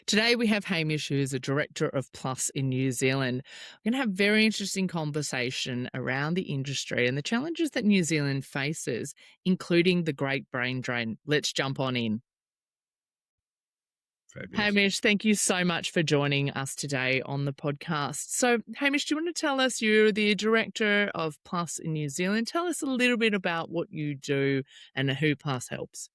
Today we have Hamish, who's a director of Plus in New Zealand. We're going to have a very interesting conversation around the industry and the challenges that New Zealand faces, including the great brain drain. Let's jump on in. Fabulous. Hamish, thank you so much for joining us today on the podcast. So, Hamish, do you want to tell us, you're the director of Plus in New Zealand. Tell us a little bit about what you do and who Plus helps.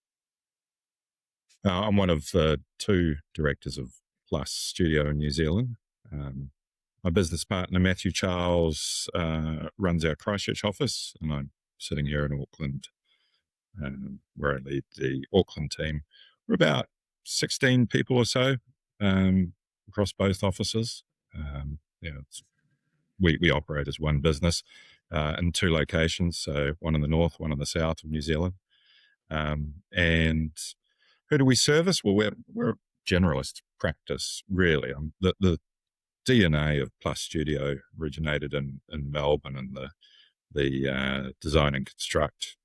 I'm one of the two directors of Plus Studio in New Zealand. My business partner, Matthew Charles, runs our Christchurch office, and I'm sitting here in Auckland, where I lead the Auckland team. We're about 16 people or so across both offices. We operate as one business in two locations, so one in the north, one in the south of New Zealand. And who do we service? Well, we're a generalist practice, really. The DNA of Plus Studio originated in Melbourne, and the design and construct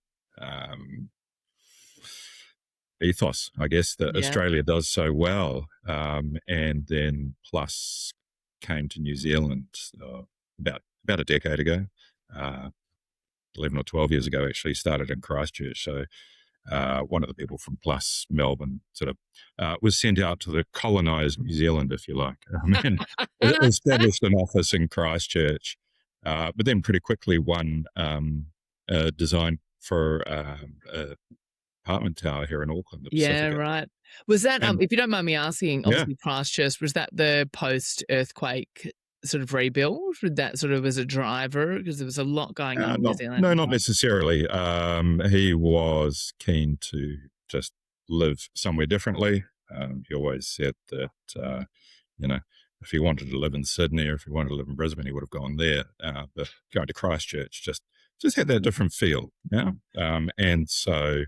ethos, I guess, that Australia does so well. And then Plus came to New Zealand about a decade ago, 11 or 12 years ago, actually, started in Christchurch. So one of the people from Plus Melbourne sort of was sent out to the colonised New Zealand, if you like, and established an office in Christchurch, but then pretty quickly won a design for apartment tower here in Auckland. The Pacifica. Right. Was that, if you don't mind me asking, obviously Christchurch, was that the post-earthquake sort of rebuild? That sort of was a driver? Because there was a lot going on in New Zealand. No, not necessarily. He was keen to just live somewhere differently. He always said that, if he wanted to live in Sydney or if he wanted to live in Brisbane, he would have gone there. But going to Christchurch just had that different feel. Yeah. And so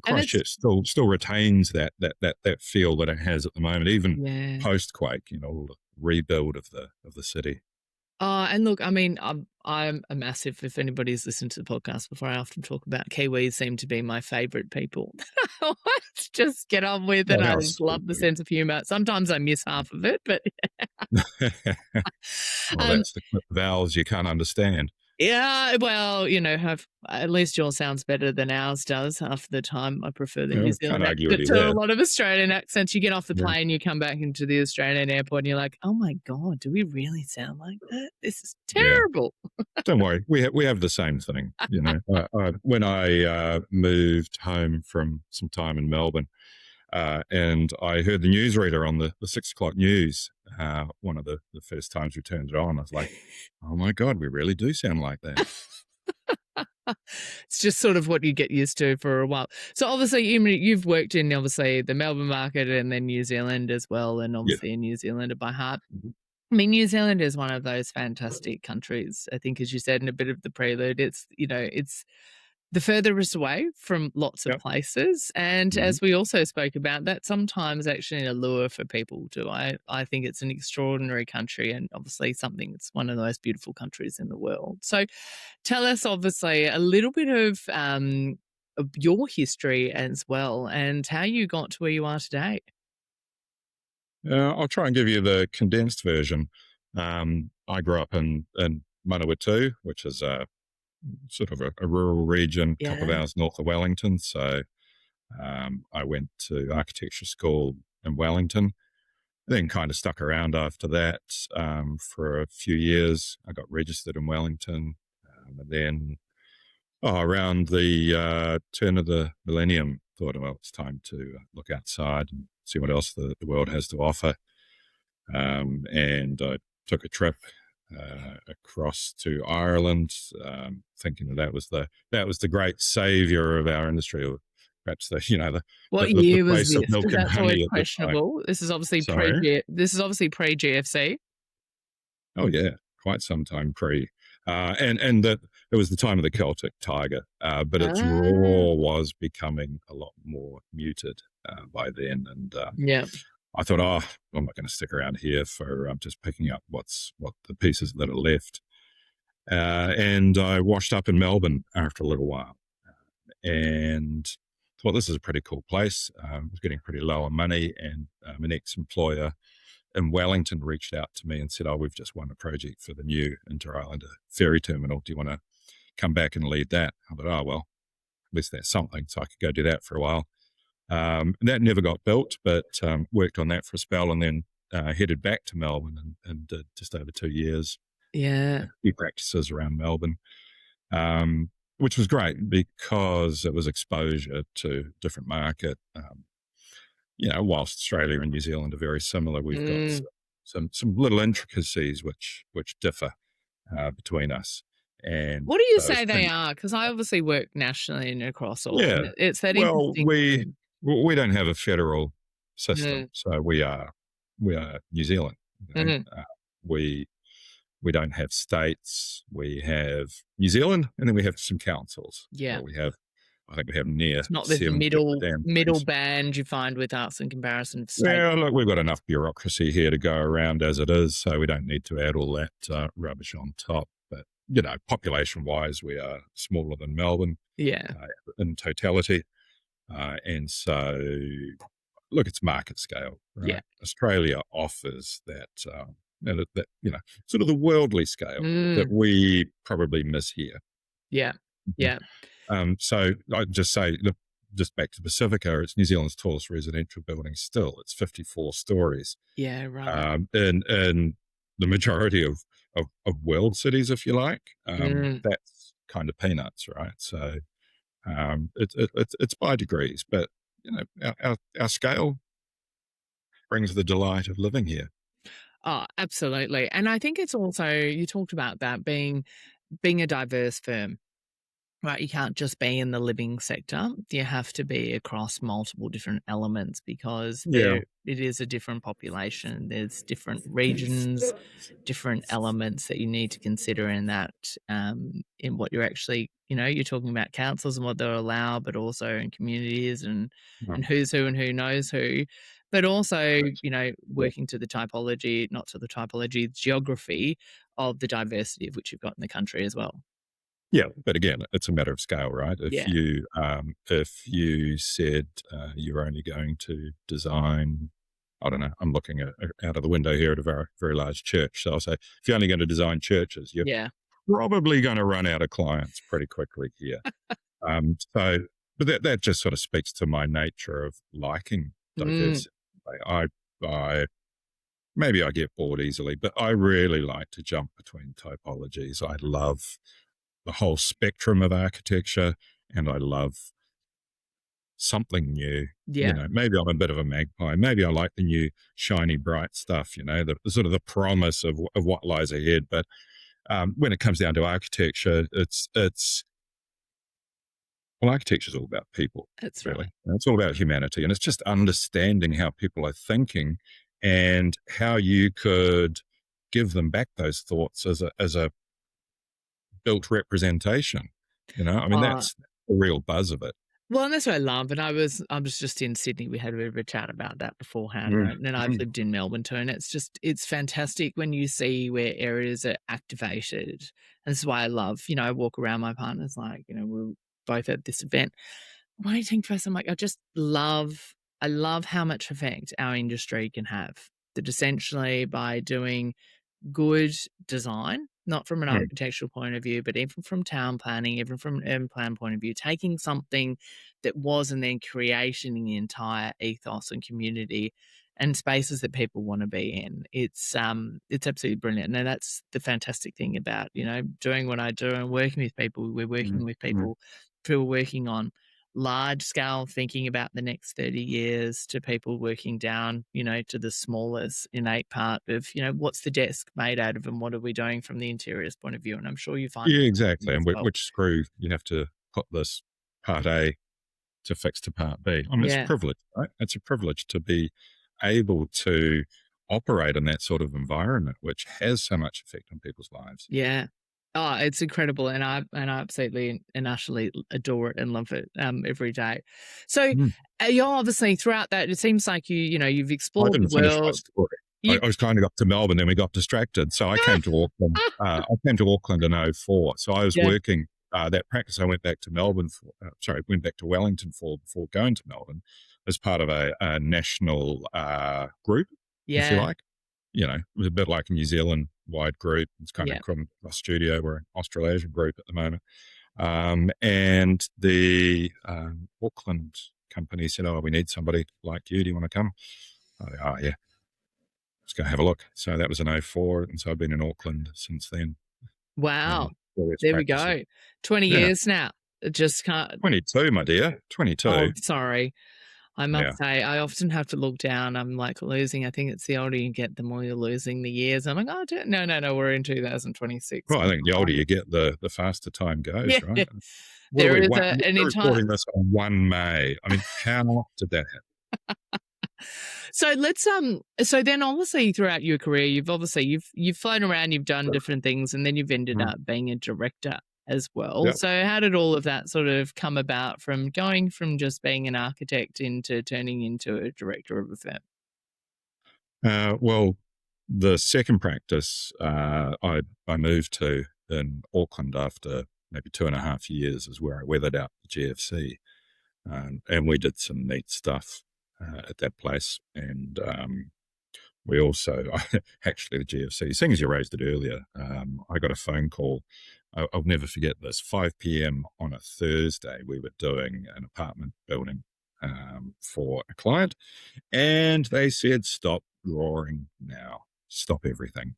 Christchurch still retains that feel that it has at the moment, even post-quake, all the rebuild of the city. And look, I mean, I'm a massive, if anybody's listened to the podcast before, I often talk about Kiwis seem to be my favourite people. Let's just get on with it. I just love the sense of humour. Sometimes I miss half of it, but that's the vowels you can't understand. Yeah, well, at least yours sounds better than ours does half the time. I prefer the New Zealand accent to a lot of Australian accents. You get off the plane, you come back into the Australian airport, and you're like, oh my God, do we really sound like that? This is terrible. Yeah. Don't worry, we have the same thing. When I moved home from some time in Melbourne, and I heard the newsreader on the 6 o'clock news. One of the first times we turned it on, I was like, oh my God, we really do sound like that. It's just sort of what you get used to for a while. So obviously you've worked in the Melbourne market and then New Zealand as well, and obviously a New Zealander by heart. Mm-hmm. I mean, New Zealand is one of those fantastic countries. I think, as you said in a bit of the prelude, it's the furthest away from lots of places. And as we also spoke about, that sometimes actually a lure for people too. I think it's an extraordinary country, and obviously it's one of the most beautiful countries in the world. So tell us obviously a little bit of your history as well and how you got to where you are today. I'll try and give you the condensed version. I grew up in Manawatu, which is sort of a rural region, a couple of hours north of Wellington. So I went to architecture school in Wellington, then kind of stuck around after that for a few years. I got registered in Wellington, and then around the turn of the millennium, thought, well, it's time to look outside and see what else the world has to offer. And I took a trip across to Ireland, thinking that was the great saviour of our industry, or perhaps what year was this? That's always questionable. This is obviously pre GFC. Oh yeah, quite some time pre, and that it was the time of the Celtic Tiger, but its roar was becoming a lot more muted by then, and I thought, I'm not going to stick around here for just picking up what the pieces that are left. And I washed up in Melbourne after a little while. And thought this is a pretty cool place. I was getting pretty low on money, and an ex-employer in Wellington reached out to me and said, we've just won a project for the new Inter-Islander ferry terminal. Do you want to come back and lead that? I thought, well, at least that's something. So I could go do that for a while. That never got built, but worked on that for a spell, and then headed back to Melbourne and did just over 2 years. Yeah. Few practices around Melbourne, which was great because it was exposure to different market. Whilst Australia and New Zealand are very similar, we've got some little intricacies which differ between us. And what do you say they are? Because I obviously work nationally and across all. Yeah, it's that interesting. We don't have a federal system, so we are New Zealand. We don't have states. We have New Zealand, and then we have some councils. Yeah, I think we have near. It's not this middle band you find with us in comparison to states. Yeah, look, we've got enough bureaucracy here to go around as it is, so we don't need to add all that rubbish on top. But population-wise, we are smaller than Melbourne. Yeah, in totality, and so look, it's market scale. Right? Yeah, Australia offers that. That sort of the worldly scale that we probably miss here. Yeah, yeah. So I'd just say, look, just back to Pacifica, it's New Zealand's tallest residential building still. It's 54 stories. Yeah, right. In the majority of world cities, if you like, that's kind of peanuts, right? So it's by degrees, but our scale brings the delight of living here. Oh, absolutely. And I think it's also, you talked about that being a diverse firm, right? You can't just be in the living sector. You have to be across multiple different elements because it is a different population. There's different regions, different elements that you need to consider in that, in what you're actually, you're talking about councils and what they'll allow, but also in communities and who's who and who knows who. But also, working to the geography of the diversity of which you've got in the country as well. Yeah, but again, it's a matter of scale, right? If you said you're only going to design, I don't know, I'm looking out of the window here at a very, very large church. So I'll say, if you're only going to design churches, you're probably going to run out of clients pretty quickly here. But that just sort of speaks to my nature of liking diversity. Maybe I get bored easily, but I really like to jump between typologies. I love the whole spectrum of architecture, and I love something new. Yeah. Maybe I'm a bit of a magpie. Maybe I like the new shiny, bright stuff, the sort of the promise of what lies ahead. But when it comes down to architecture, architecture is all about people. That's really. Right. And it's all about humanity, and it's just understanding how people are thinking and how you could give them back those thoughts as a built representation. That's the real buzz of it. Well, and that's what I love. And I was just in Sydney. We had a bit of a chat about that beforehand. And then I've lived in Melbourne too. And it's fantastic when you see where areas are activated. And this is why I love, I walk around, my partner's like, we're both at this event. What do you think first? I'm like, I love how much effect our industry can have. That essentially by doing good design, not from an architectural point of view, but even from town planning, even from an urban plan point of view, taking something that was and then creating the entire ethos and community and spaces that people want to be in. It's absolutely brilliant. And that's the fantastic thing about, doing what I do and working with people. We're working with people who are working on large scale thinking about the next 30 years to people working down, to the smallest innate part of, what's the desk made out of and what are we doing from the interiors point of view. And I'm sure you find exactly. And which screw you have to put this part A to fix to part B. It's a privilege, right? It's a privilege to be able to operate in that sort of environment, which has so much effect on people's lives. Yeah. Oh, it's incredible, and I absolutely and utterly adore it and love it every day. So you're obviously throughout that. It seems like you've explored the world. I was kind of up to Melbourne, then we got distracted, so I came to Auckland. I came to Auckland in 2004. So I was working that practice I went back to went back to Wellington for before going to Melbourne as part of a national group, if you like. You know, it was a bit like a New Zealand-wide group. It's kind of a studio. We're an Australasian group at the moment. And the Auckland company said, "Oh, we need somebody like you. Do you want to come?" Oh, yeah. Let's go have a look. So that was in 2004. And so I've been in Auckland since then. Wow. There we go. 20 years now. It just can't. 22, my dear. 22. Oh, sorry. I must say, I often have to look down. I'm like losing. I think it's the older you get, the more you're losing the years. I'm like, oh, no, we're in 2026. Well, I think the older you get, the faster time goes, right? There is an entire. Recording this on 1 May. I mean, how did that happen? So let's so then obviously throughout your career you've flown around, you've done different things, and then you've ended up being a director as well. So how did all of that sort of come about, from going from just being an architect into turning into a director of a firm? Well, the second practice I moved to in Auckland after maybe 2.5 years is where I weathered out the GFC, and we did some neat stuff at that place. And we also, actually the GFC, seeing as you raised it earlier, I got a phone call. I'll never forget this. 5 p.m. on a Thursday, we were doing an apartment building for a client, and they said, "Stop drawing now, stop everything."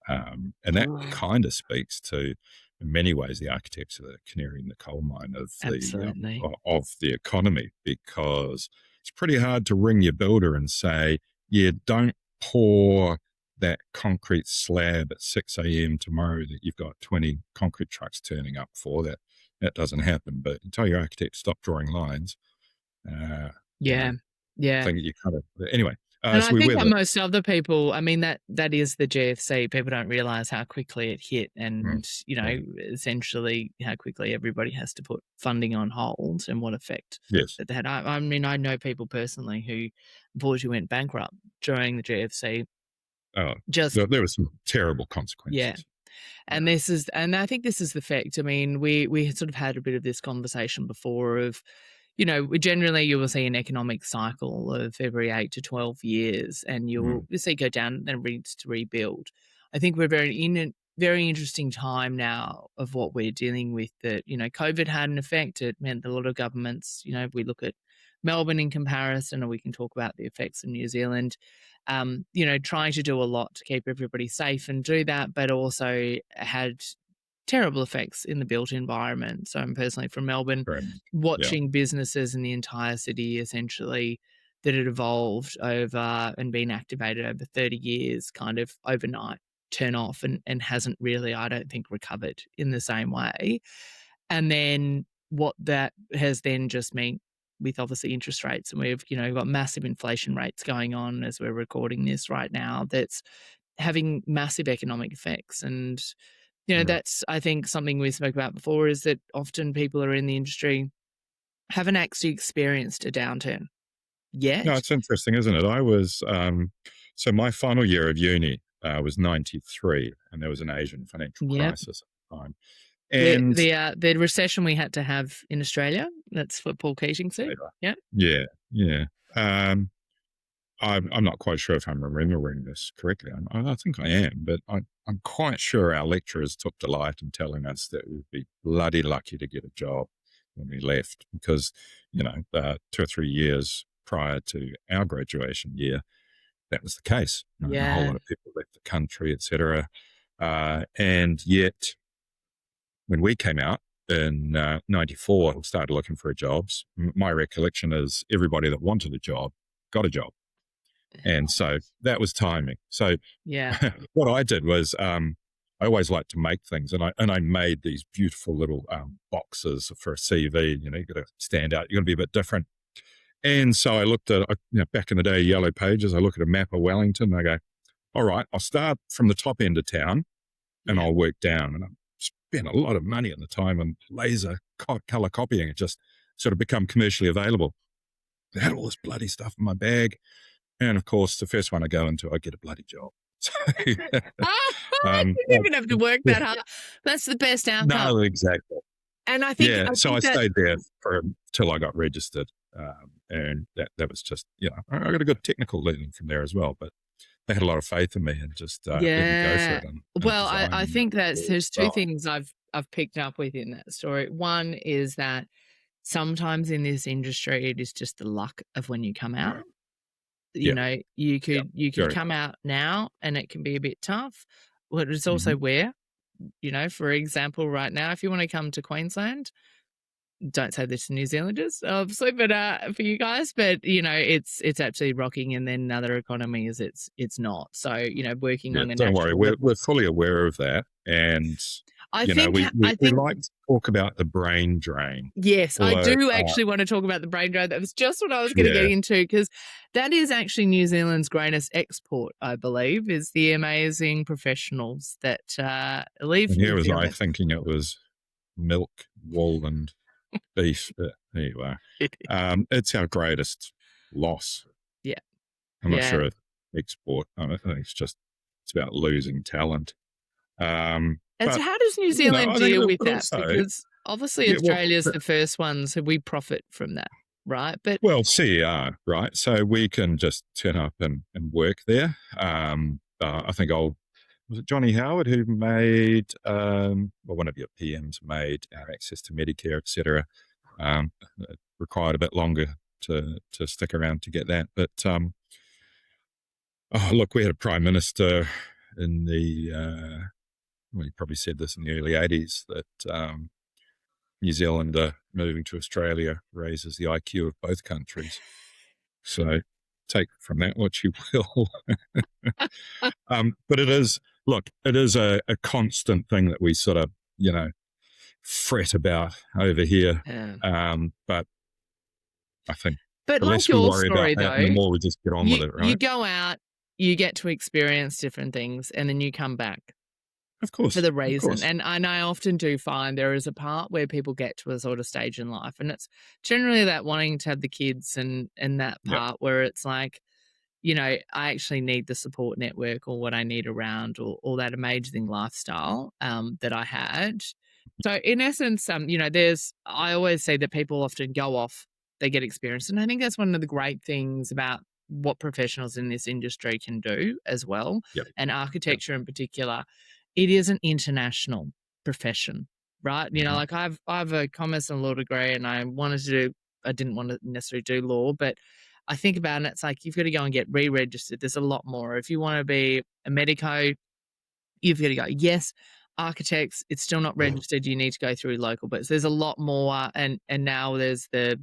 And that kind of speaks to, in many ways, the architects are the canary in the coal mine of the economy, because it's pretty hard to ring your builder and say, "Yeah, don't pour that concrete slab at 6 a.m. tomorrow that you've got 20 concrete trucks turning up for." That doesn't happen. But you tell your architect, "Stop drawing lines." I think you kind of, anyway. And I think that most other people, I mean, that is the GFC. People don't realise how quickly it hit, and essentially how quickly everybody has to put funding on hold, and what effect that had. I mean, I know people personally who unfortunately went bankrupt during the GFC. There were some terrible consequences. Yeah. And I think this is the fact. I mean, we had sort of had a bit of this conversation before of, generally you will see an economic cycle of every 8 to 12 years, and you'll see go down and to rebuild. I think we're in a very interesting time now of what we're dealing with. That, COVID had an effect. It meant that a lot of governments, if we look at Melbourne in comparison, or we can talk about the effects of New Zealand, trying to do a lot to keep everybody safe and do that, but also had terrible effects in the built environment. So I'm personally from Melbourne, watching businesses in the entire city essentially that had evolved over and been activated over 30 years kind of overnight turn off and hasn't really, I don't think, recovered in the same way. And then what that has then just meant with obviously interest rates, and we've got massive inflation rates going on as we're recording this right now, that's having massive economic effects. And that's, I think, something we spoke about before, is that often people are in the industry haven't actually experienced a downturn yet. No, it's interesting, isn't it? I was so my final year of uni was 93, and there was an Asian financial crisis at the time. And the recession we had to have in Australia, that's what Paul Keating said. Yeah. I'm not quite sure if I'm remembering this correctly. I think I am, but I'm quite sure our lecturers took delight in telling us that we'd be bloody lucky to get a job when we left, because 2 or 3 years prior to our graduation year, that was the case. A whole lot of people left the country, etc. And yet, when we came out in 94 and started looking for jobs, my recollection is everybody that wanted a job got a job. And so that was timing. So what I did was I always liked to make things, and I made these beautiful little boxes for a CV. You've got to stand out. You've got to be a bit different. And so I looked at, back in the day, Yellow Pages, I look at a map of Wellington, and I go, all right, I'll start from the top end of town and I'll work down. And I spent a lot of money at the time on laser color copying. It just sort of become commercially available. I had all this bloody stuff in my bag. And of course, the first one I go into, I get a bloody job. So, you didn't even have to work that hard. That's the best outcome. No, exactly. And I think, so I stayed there till I got registered, and that was just, I got a good technical learning from there as well. But they had a lot of faith in me and just let me go for it. Well, I think there's two things I've picked up within that story. One is that sometimes in this industry, it is just the luck of when you come out. You know, you could come out now and it can be a bit tough. But it's also where, for example, right now, if you want to come to Queensland, don't say this to New Zealanders, obviously, but for you guys, but it's absolutely rocking. And then other economies, it's not. So working on a don't worry, we're fully aware of that, and I think we like to talk about the brain drain. Yes, I do actually want to talk about the brain drain. That was just what I was going to get into, because that is actually New Zealand's greatest export, I believe, is the amazing professionals that leave. And here was I thinking it was milk, wool, and beef. There you are. It's our greatest loss. Yeah. I'm not sure if export. I think it's about losing talent. And so how does New Zealand deal with that? Also, because obviously Australia's the first ones who we profit from that, right? But CER, right? So we can just turn up and work there. I think was it Johnny Howard who made, one of your PMs made our access to Medicare, etc. It required a bit longer to stick around to get that. But look, we had a prime minister in the, he probably said this in the early 80s, that New Zealand moving to Australia raises the IQ of both countries. So take from that what you will. But it is a constant thing that we sort of, fret about over here. But I think the less we worry about that, the more we just get on with it, right? You go out, you get to experience different things, and then you come back. Of course. For the reason. And I often do find there is a part where people get to a sort of stage in life, and it's generally that wanting to have the kids and that part where it's like, I actually need the support network or what I need around or that amazing lifestyle that I had. So in essence, I always say that people often go off, they get experience. And I think that's one of the great things about what professionals in this industry can do as well. And architecture in particular. It is an international profession, right? Like I have a commerce and law degree, and I didn't want to necessarily do law, but I think about it, it's like you've got to go and get re-registered. There's a lot more. If you want to be a medico, you've got to go. Yes, architects, it's still not registered. You need to go through local, but there's a lot more. And now there's the,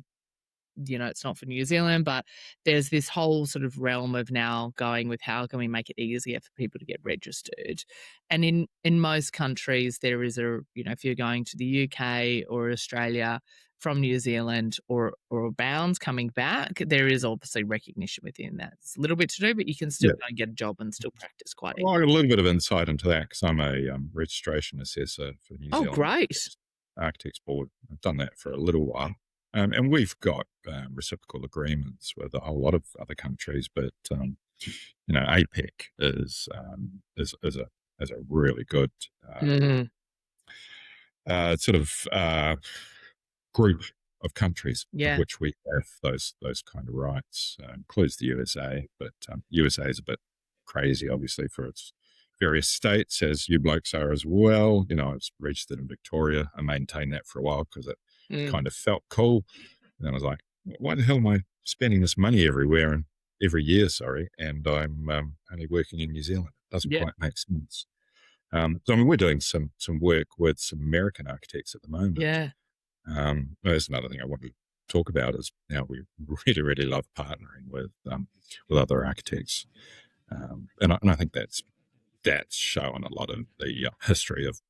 it's not for New Zealand, but there's this whole sort of realm of now going with how can we make it easier for people to get registered. And in most countries, there is if you're going to the UK or Australia from New Zealand or bounds coming back, there is obviously recognition within that. It's a little bit to do, but you can still go and get a job and still practice quite easily. Well, I got a little bit of insight into that because I'm a registration assessor for New Zealand. Oh, great. Architects Board. I've done that for a little while. And we've got reciprocal agreements with a whole lot of other countries, but APEC is a really good sort of group of countries of which we have those kind of rights. Includes the USA, but USA is a bit crazy, obviously, for its various states, as you blokes are as well. I was registered in Victoria. I maintained that for a while because it kind of felt cool. And I was like, why the hell am I spending this money everywhere and every year, and I'm only working in New Zealand? It doesn't quite make sense. So we're doing some work with some American architects at the moment. There's another thing I want to talk about is now we really, really love partnering with other architects. And I think that's shown a lot of the history of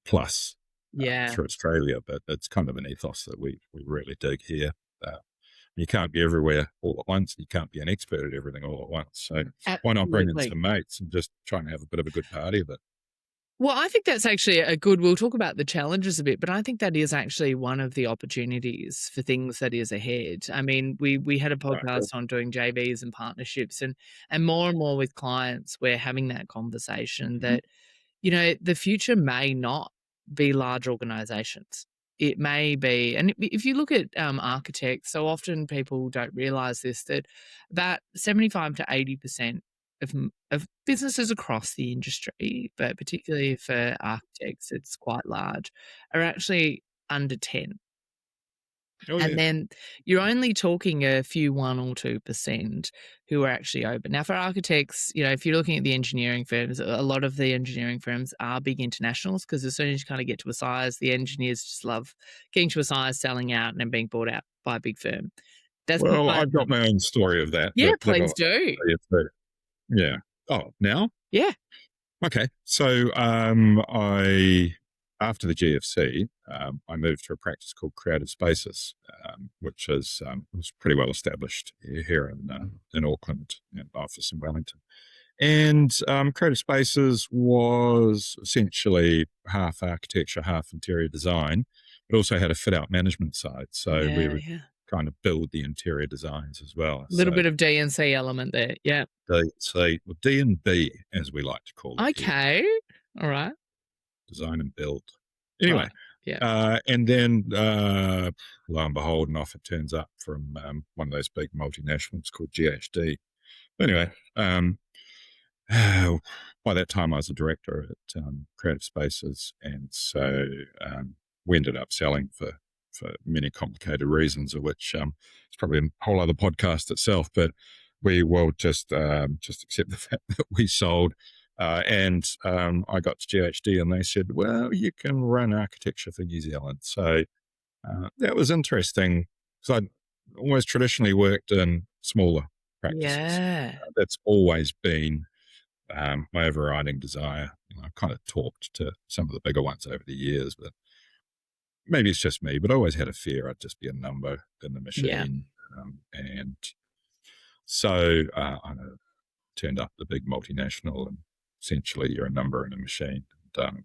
Plus through Australia, but it's kind of an ethos that we really dig here. You can't be everywhere all at once. You can't be an expert at everything all at once. So why not bring in some mates and just try and have a bit of a good party of it? Well, I think that's actually we'll talk about the challenges a bit, but I think that is actually one of the opportunities for things that is ahead. I mean, we had a podcast on doing JVs and partnerships and more with clients, we're having that conversation that, the future may not be large organizations. it may be, and if you look at architects, so often people don't realise this, that about 75 to 80% of businesses across the industry, but particularly for architects, it's quite large, are actually under 10. Oh, And yeah. then you're only talking a few 1 or 2% who are actually open. Now, for architects, if you're looking at the engineering firms, a lot of the engineering firms are big internationals, because as soon as you kind of get to a size, the engineers just love getting to a size, selling out, and then being bought out by a big firm. That's not Well, quite. I've got my own story of that. Yeah, That please do. yeah. Oh, now? Yeah. Okay. So after the GFC, I moved to a practice called Creative Spaces, which was pretty well established here in Auckland, and office in Wellington. And Creative Spaces was essentially half architecture, half interior design, but also had a fit-out management side. So we would kind of build the interior designs as well. A little bit of D&C element there, yeah. D&B, as we like to call it. Okay, all right. Design and build. Anyway, right. Yeah. And then lo and behold, an offer turns up from one of those big multinationals called GHD. Anyway, by that time I was a director at Creative Spaces, and so we ended up selling for many complicated reasons, of which it's probably a whole other podcast itself, but we will just accept the fact that we sold. And I got to GHD and they said, well, you can run architecture for New Zealand. So that was interesting, because I'd always traditionally worked in smaller practices. Yeah. That's always been my overriding desire. I've kind of talked to some of the bigger ones over the years, but maybe it's just me, but I always had a fear I'd just be a number in the machine. Yeah. And so I turned up the big multinational, and essentially you're a number in a machine. And,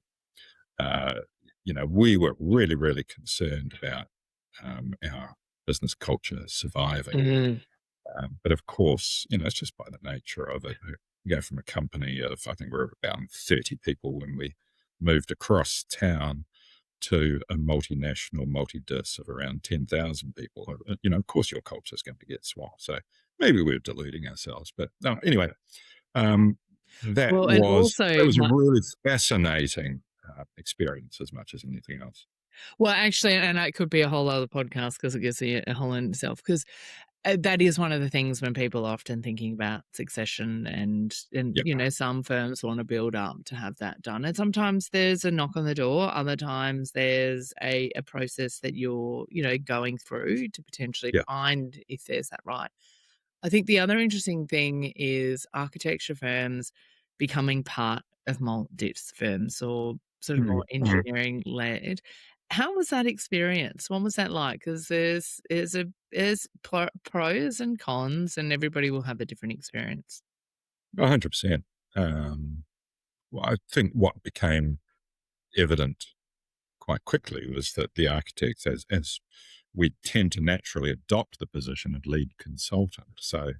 we were really, really concerned about our business culture surviving. Mm-hmm. But of course, it's just by the nature of it. We go from a company of, I think we were about 30 people when we moved across town, to a multinational multi-dis of around 10,000 people. Of course your culture is going to get small. So maybe we're deluding ourselves. But anyway, that was a really fascinating experience, as much as anything else. Well, actually, and it could be a whole other podcast, because it gives you a whole in itself, because that is one of the things when people are often thinking about succession, and some firms want to build up to have that done. And sometimes there's a knock on the door. Other times there's a process that you're, going through to potentially find if there's that right. I think the other interesting thing is architecture firms becoming part of multi-dis firms, or sort of more engineering-led. How was that experience? What was that like? Because there's pros and cons, and everybody will have a different experience. 100%. Well, I think what became evident quite quickly was that the architects, as we tend to naturally adopt the position of lead consultant. So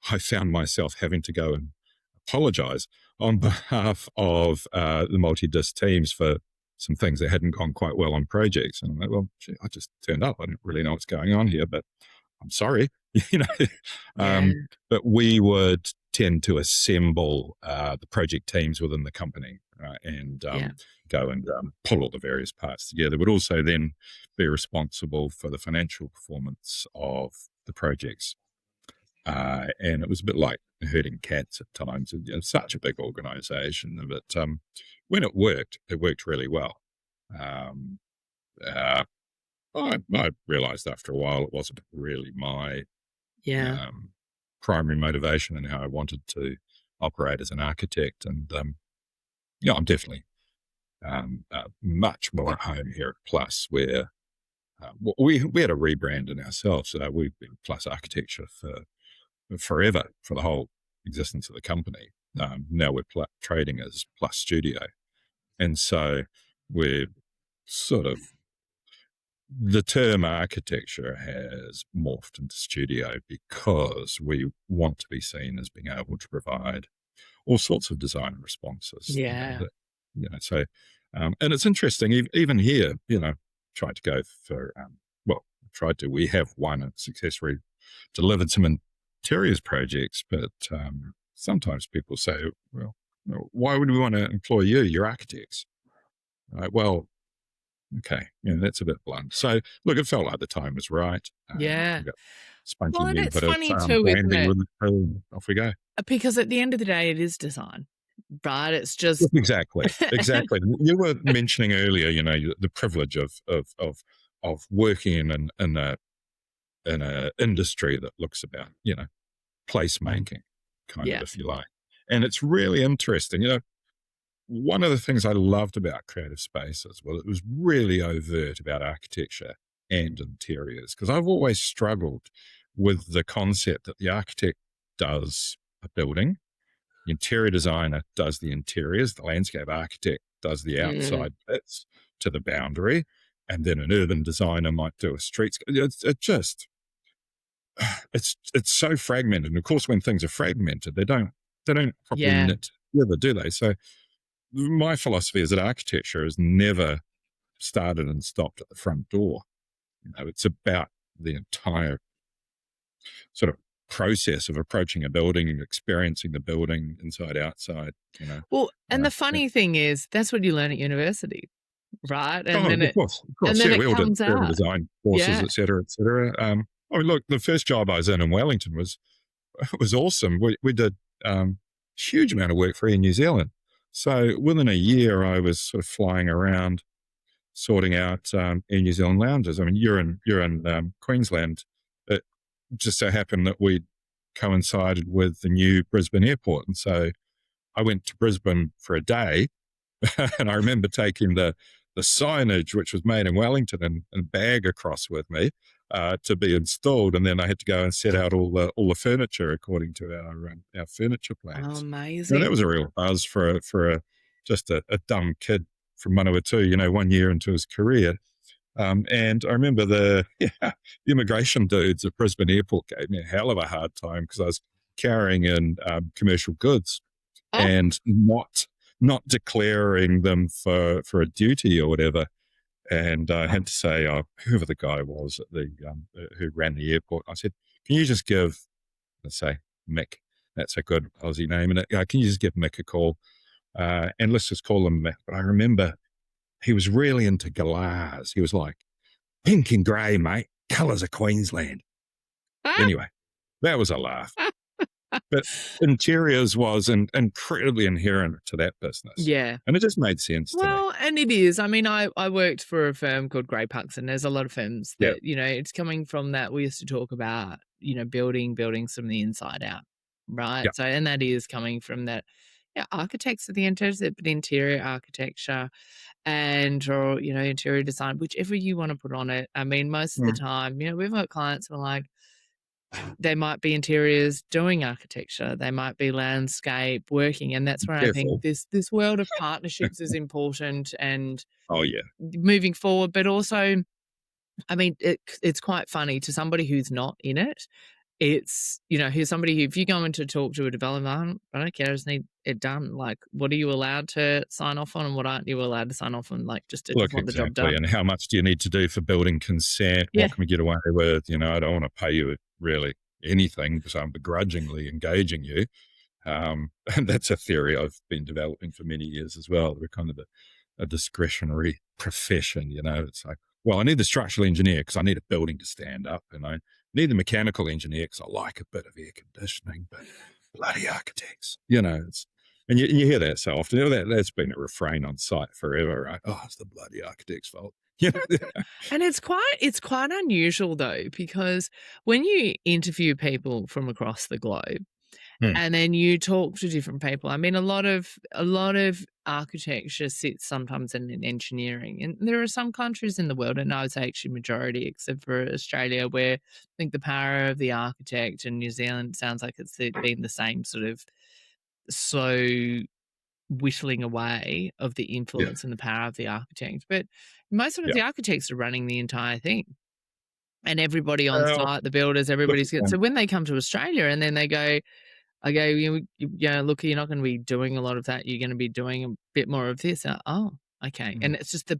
I found myself having to go and apologise on behalf of the multi-dis teams for some things that hadn't gone quite well on projects. And I'm like, well, gee, I just turned up. I didn't really know what's going on here, but I'm sorry. But we would tend to assemble the project teams within the company, and go and pull all the various parts together, but also then be responsible for the financial performance of the projects. And it was a bit like herding cats at times. It's such a big organisation, but when it worked really well. I realised after a while it wasn't really my primary motivation in how I wanted to operate as an architect. And I'm definitely much more at home here at Plus, where we had a rebrand in ourselves. We've been Plus Architecture for forever, for the whole existence of the company. Now we're trading as Plus Studio. And so we're sort of, the term architecture has morphed into studio, because we want to be seen as being able to provide all sorts of design responses. Yeah. So And it's interesting, even here, tried to go for, we have won and successfully delivered some interiors projects, but sometimes people say, well, why would we want to employ you? You're architects. Right? Well, okay, that's a bit blunt. So, look, it felt like the time was right. Yeah. Spunky Well, and new it's bit funny of too, isn't branding it? with it, off we go. Because at the end of the day, it is design, right? It's just exactly. You were mentioning earlier, the privilege of working in a industry that looks about, placemaking, kind of, if you like. And it's really interesting. One of the things I loved about creative spaces, well, it was really overt about architecture and interiors, because I've always struggled with the concept that the architect does a building, the interior designer does the interiors, the landscape architect does the outside bits to the boundary, and then an urban designer might do a streetscape. It's so fragmented. And of course, when things are fragmented, they don't properly knit together, do they? So my philosophy is that architecture has never started and stopped at the front door. It's about the entire sort of process of approaching a building and experiencing the building inside, outside. Well, and the funny thing is, that's what you learn at university, right? And then of course, and then we all did out. design courses, et cetera, et cetera. Look, the first job I was in Wellington was awesome. We did huge amount of work for Air New Zealand. So within a year, I was sort of flying around, sorting out Air New Zealand lounges. I mean, you're in Queensland. It just so happened that we coincided with the new Brisbane airport, and so I went to Brisbane for a day, and I remember taking the signage, which was made in Wellington, and a bag across with me to be installed, and then I had to go and set out all the furniture according to our furniture plans. Oh, amazing! And that was a real buzz for just a dumb kid from Manawatu, 1 year into his career. And I remember the immigration dudes at Brisbane Airport gave me a hell of a hard time because I was carrying in commercial goods and not declaring them for a duty or whatever. And I had to say, whoever the guy was at who ran the airport, I said, can you just give, let's say, Mick, that's a good Aussie name, and can you just give Mick a call? And let's just call him Mick. But I remember he was really into glass. He was like, pink and grey, mate, colours of Queensland. Anyway, that was a laugh. But interiors was incredibly inherent to that business. Yeah. And it just made sense to me. Well, and it is. I mean, I worked for a firm called Grey Pucks, and there's a lot of firms that, it's coming from that. We used to talk about, building buildings from the inside out, right? Yep. So, and that is coming from that, architects at the interior architecture or interior design, whichever you want to put on it. I mean, most of the time, we've got clients who are like, they might be interiors doing architecture, they might be landscape working, and that's where I think this world of partnerships is important and moving forward. But also, I mean, it's quite funny to somebody who's not in it. It's, here's somebody who, if you go in to talk to a developer, I don't care, I just need it done. Like, what are you allowed to sign off on and what aren't you allowed to sign off on? Like, just to want the job done. And how much do you need to do for building consent? What can we get away with? I don't want to pay you really anything because I'm begrudgingly engaging you. And that's a theory I've been developing for many years as well. We're kind of a discretionary profession, It's like, well, I need the structural engineer because I need a building to stand up, and I need the mechanical engineer because I like a bit of air conditioning, but bloody architects, and you hear that so often. That's been a refrain on site forever, right? Oh, it's the bloody architect's fault. And it's quite unusual though, because when you interview people from across the globe and then you talk to different people, I mean, a lot of architecture sits sometimes in engineering, and there are some countries in the world, and I would say actually majority, except for Australia, where I think the power of the architect, and New Zealand sounds like it's been the same sort of slow whittling away of the influence and the power of the architect. But most of the architects are running the entire thing, and everybody on site, the builders, everybody's good. So when they come to Australia and then they go, look, you're not going to be doing a lot of that. You're going to be doing a bit more of this. Oh, Okay. And it's just the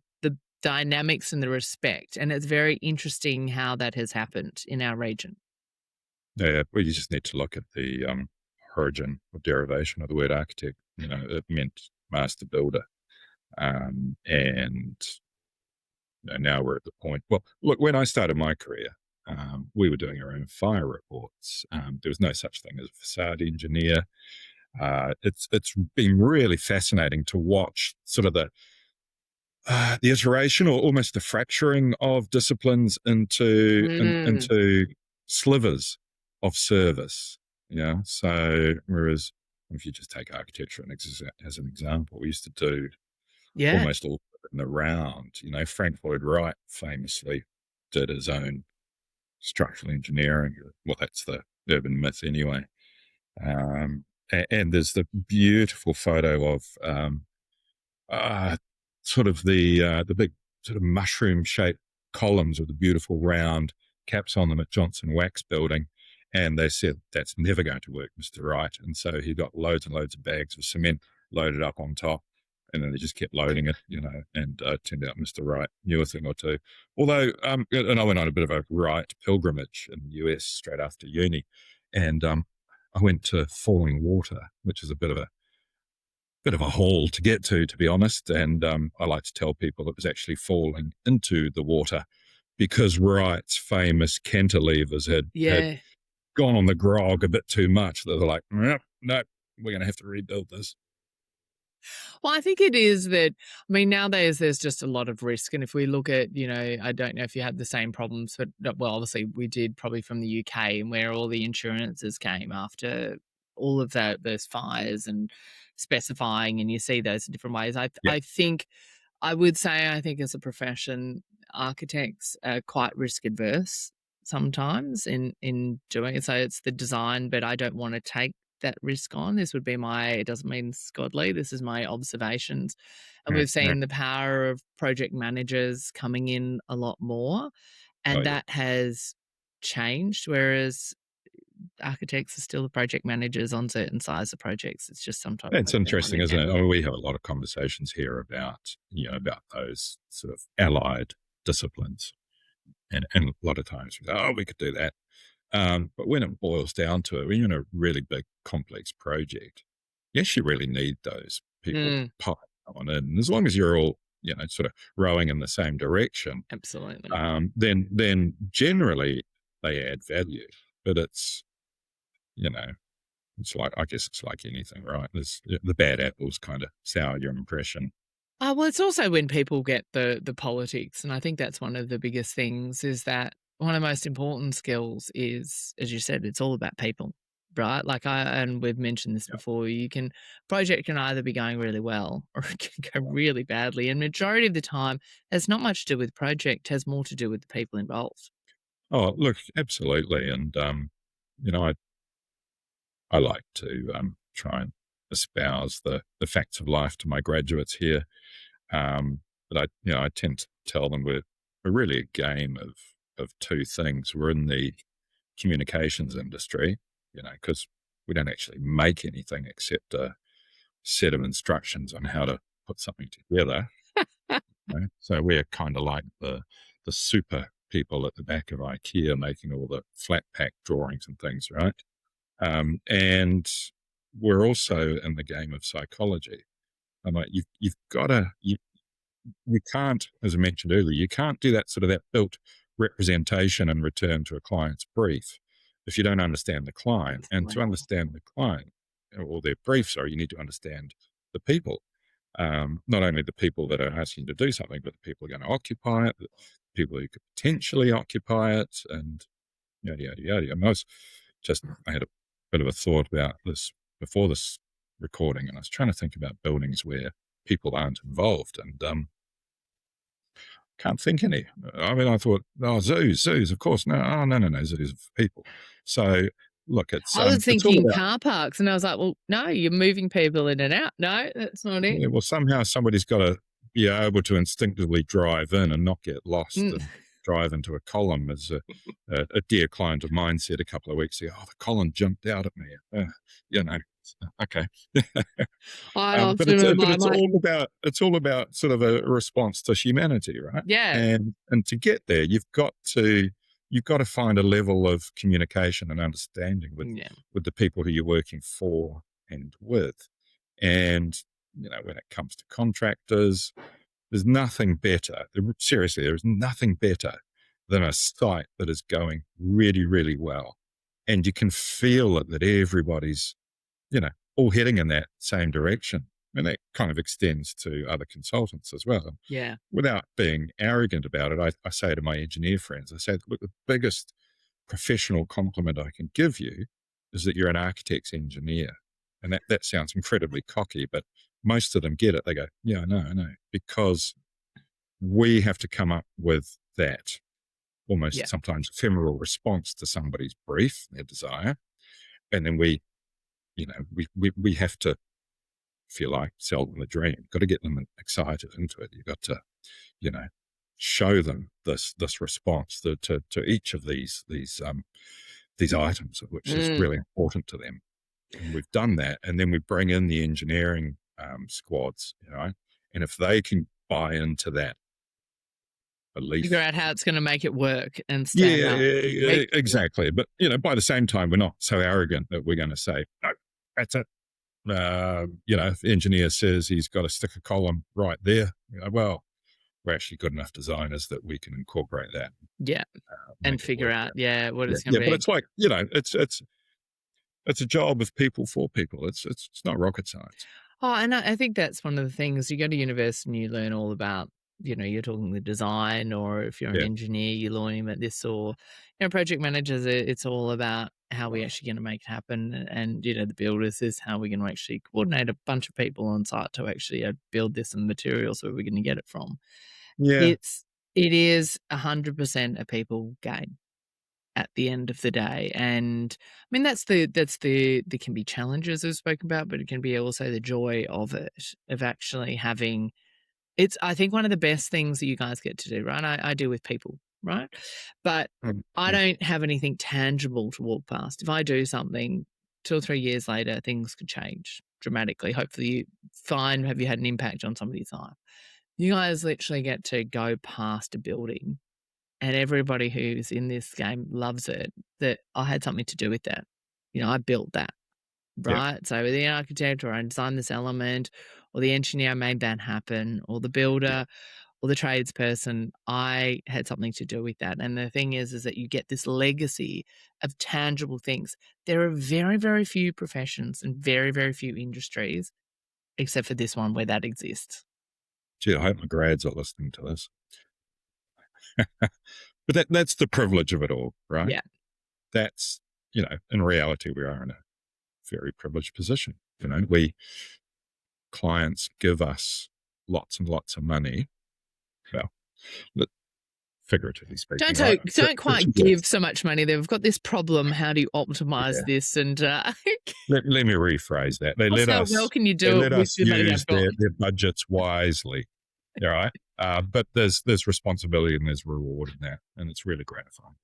dynamics and the respect. And it's very interesting how that has happened in our region. Yeah, well, you just need to look at the origin or derivation of the word architect. It meant master builder. And now we're at the point. Well, look, when I started my career, we were doing our own fire reports. There was no such thing as a facade engineer. It's been really fascinating to watch sort of the iteration or almost the fracturing of disciplines into slivers of service. So whereas if you just take architecture as an example, we used to do almost all in the round. Frank Lloyd Wright famously did his own structural engineering. Well, that's the urban myth anyway. And there's the beautiful photo of sort of the big sort of mushroom-shaped columns with the beautiful round caps on them at Johnson Wax Building. And they said, that's never going to work, Mr. Wright. And so he got loads and loads of bags of cement loaded up on top. And then they just kept loading it, and turned out Mr. Wright knew a thing or two. Although, and I went on a bit of a Wright pilgrimage in the US straight after uni. And I went to Falling Water, which is a bit of a haul to get to be honest. And I like to tell people it was actually falling into the water because Wright's famous cantilevers had gone on the grog a bit too much. They were like, no, we're going to have to rebuild this. Well, I think it is that, nowadays there's just a lot of risk. And if we look at, I don't know if you had the same problems, but obviously we did probably from the UK and where all the insurances came after all of those fires and specifying, and you see those in different ways. I think as a profession, architects are quite risk adverse sometimes in doing it. So it's the design, but I don't want to take that risk on. This would be it doesn't mean it's godly, this is my observations. And we've seen the power of project managers coming in a lot more, and that has changed, whereas architects are still the project managers on certain size of projects. It's just sometimes it's interesting, isn't it? We have a lot of conversations here about those sort of allied disciplines, and a lot of times we could do that. But when it boils down to it, when you're in a really big, complex project, yes, you really need those people on in. And as long as you're all, sort of rowing in the same direction, absolutely. Then generally they add value. But it's, it's like, I guess it's like anything, right? There's the bad apples kind of sour your impression. Well, it's also when people get the politics, and I think that's one of the biggest things is that one of the most important skills is, as you said, it's all about people, right? And we've mentioned this before, project can either be going really well or it can go really badly. And majority of the time, it's not much to do with project, it has more to do with the people involved. Oh, look, absolutely. And, I like to try and espouse the facts of life to my graduates here. But I tend to tell them we're really a game of two things. We're in the communications industry, because we don't actually make anything except a set of instructions on how to put something together. So we're kind of like the super people at the back of IKEA making all the flat pack drawings and things, right? And we're also in the game of psychology. I'm like, you've got to, you can't, as I mentioned earlier, you can't do that built representation in return to a client's brief if you don't understand the client. And to understand the client or their brief, you need to understand the people. Not only the people that are asking you to do something, but the people who are going to occupy it, the people who could potentially occupy it, and yada, yada, yada. I had a bit of a thought about this before this recording, and I was trying to think about buildings where people aren't involved, and can't think any. I thought, zoos, of course. No, zoos are for people. So, look, it's... I was thinking car parks, and I was like, well, no, you're moving people in and out. No, that's not it. Yeah, well, somehow somebody's got to be able to instinctively drive in and not get lost and drive into a column. As a dear client of mine said a couple of weeks ago, the column jumped out at me. Okay. I But often it's all about sort of a response to humanity, right? yeah, And to get there, you've got to find a level of communication and understanding with the people who you're working for and with. And when it comes to contractors, there's nothing better. Seriously, there is nothing better than a site that is going really, really well, and you can feel it, that everybody's all heading in that same direction. And that kind of extends to other consultants as well. yeah, Without being arrogant about it, I say to my engineer friends, I say, look, the biggest professional compliment I can give you is that you're an architect's engineer. And that sounds incredibly cocky, but most of them get it. They go, yeah, I know. Because we have to come up with that almost sometimes ephemeral response to somebody's brief, their desire. And then we have to, if you like, sell them the dream. You've got to get them excited into it. You've got to, show them this response to each of these items, which is really important to them. And we've done that, and then we bring in the engineering squads, and if they can buy into that belief, figure out how it's going to make it work and stand up. Exactly. But by the same time, we're not so arrogant that we're going to say, no, that's it. If the engineer says he's got to stick a column right there, well, we're actually good enough designers that we can incorporate that. And figure out, what it's going to be. But it's like, it's a job of people for people. It's not rocket science. Oh, and I think that's one of the things. You go to university and you learn all about, you're talking the design, or if you're an engineer, you're learning about this, or, project managers, it's all about how we're actually going to make it happen. And, the builders is how we're going to actually coordinate a bunch of people on site to actually build this and materials where we're going to get it from. Yeah. It is 100% a people game at the end of the day. And I mean, there can be challenges we've spoken about, but it can be also the joy of it, of actually having, I think one of the best things that you guys get to do, right? I deal with people, right? But I don't have anything tangible to walk past. If I do something 2 or 3 years later, things could change dramatically. Hopefully have you had an impact on somebody's life? You guys literally get to go past a building, and everybody who's in this game loves it, that I had something to do with that. I built that, right? So the architect, or I designed this element, or the engineer made that happen, or the builder, or the tradesperson, I had something to do with that. And the thing is that you get this legacy of tangible things. There are very, very few professions and very, very few industries, except for this one, where that exists. Gee, I hope my grads are listening to this. But that's the privilege of it all, right? Yeah. That's, in reality, we are in a very privileged position. Clients give us lots and lots of money. Well, figuratively speaking. Don't quite give so much money. They've got this problem. How do you optimize this? And let me rephrase that. They let us. Well, can you do it with the money use their budgets wisely. All right. But there's responsibility and there's reward in that, and it's really gratifying.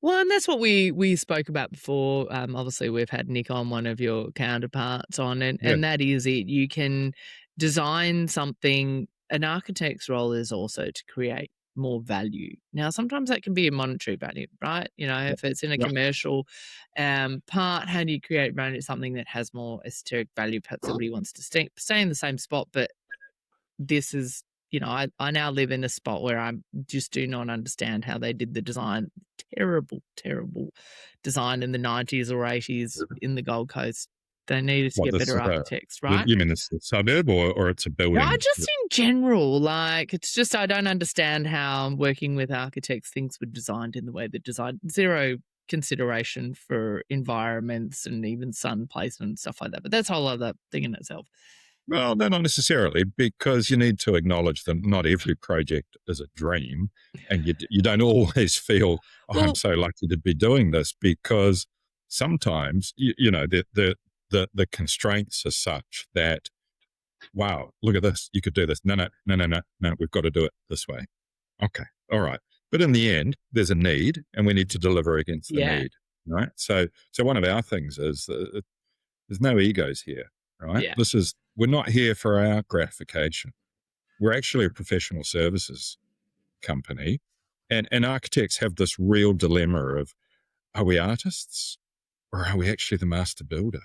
Well, and that's what we spoke about before. Obviously, we've had Nick on, one of your counterparts, on, and that is it. You can design something. An architect's role is also to create more value. Now, sometimes that can be a monetary value, right? If it's in a commercial part, how do you create value? Something that has more esoteric value. Perhaps somebody wants to stay in the same spot, but this is, I now live in a spot where I just do not understand how they did the design. Terrible, terrible design in the 90s or 80s in the Gold Coast. They needed to get better architects, right? You mean it's a suburb or it's a building? No, just in general. It's just, I don't understand how working with architects, things were designed in the way they're designed. Zero consideration for environments and even sun placement and stuff like that. But that's a whole other thing in itself. Well, no, not necessarily, because you need to acknowledge that not every project is a dream, and you don't always feel, I'm so lucky to be doing this, because sometimes the constraints are such that, wow, look at this, you could do this. No, we've got to do it this way. Okay, all right. But in the end, there's a need, and we need to deliver against the need, right? So one of our things is There's no egos here, right? Yeah. We're not here for our gratification. We're actually a professional services company, and architects have this real dilemma of, are we artists or are we actually the master builder?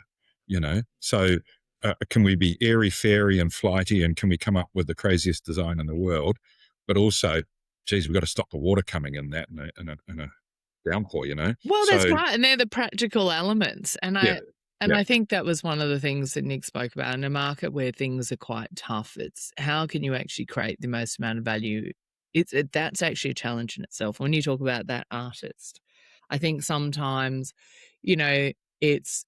So can we be airy fairy and flighty, and can we come up with the craziest design in the world, but also, geez, we've got to stop the water coming in a downpour, Well, that's right, and they're the practical elements, and I think that was one of the things that Nick spoke about. In a market where things are quite tough, it's how can you actually create the most amount of value. That's actually a challenge in itself. When you talk about that artist, I think sometimes, it's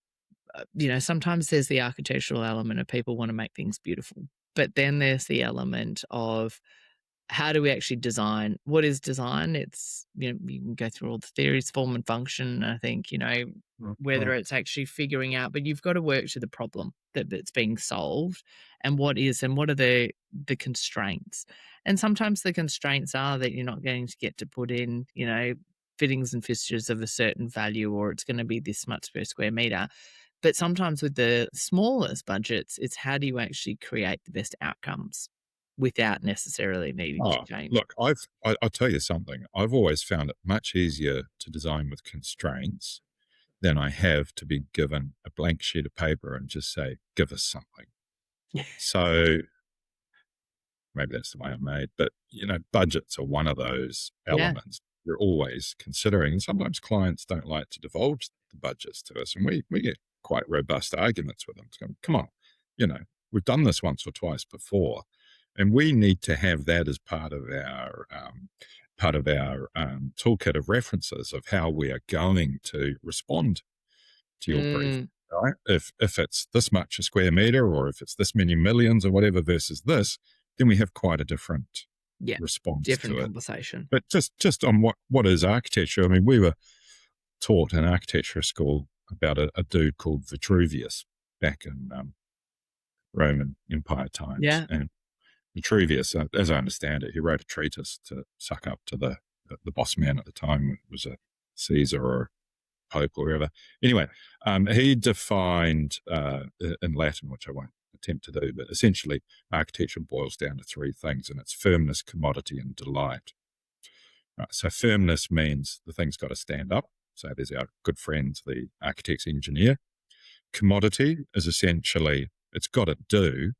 sometimes there's the architectural element of people want to make things beautiful, but then there's the element of how do we actually design? What is design? It's, you can go through all the theories, form and function. I think, whether it's actually figuring out, but you've got to work to the problem that's being solved, and what are the constraints. And sometimes the constraints are that you're not going to get to put in, fittings and fixtures of a certain value, or it's going to be this much per square meter. But sometimes with the smallest budgets, it's how do you actually create the best outcomes without necessarily needing to change. Look, I'll tell you something. I've always found it much easier to design with constraints than I have to be given a blank sheet of paper and just say, give us something. So maybe that's the way I'm made, but budgets are one of those elements you're always considering. And sometimes clients don't like to divulge the budgets to us, and we get quite robust arguments with them. So, come on, we've done this once or twice before. And we need to have that as part of our toolkit of references of how we are going to respond to your brief. Right? If it's this much a square meter, or if it's this many millions or whatever versus this, then we have quite a different response, different to conversation. It. But just on what is architecture? I mean, we were taught in architecture school about a dude called Vitruvius back in Roman Empire times. Yeah. And Vitruvius, as I understand it, he wrote a treatise to suck up to the boss man at the time. It was a Caesar or Pope or whatever. Anyway, he defined in Latin, which I won't attempt to do, but essentially architecture boils down to three things, and it's firmness, commodity, and delight. Right, so firmness means the thing's got to stand up. So there's our good friend, the architect's engineer. Commodity is essentially it's got to do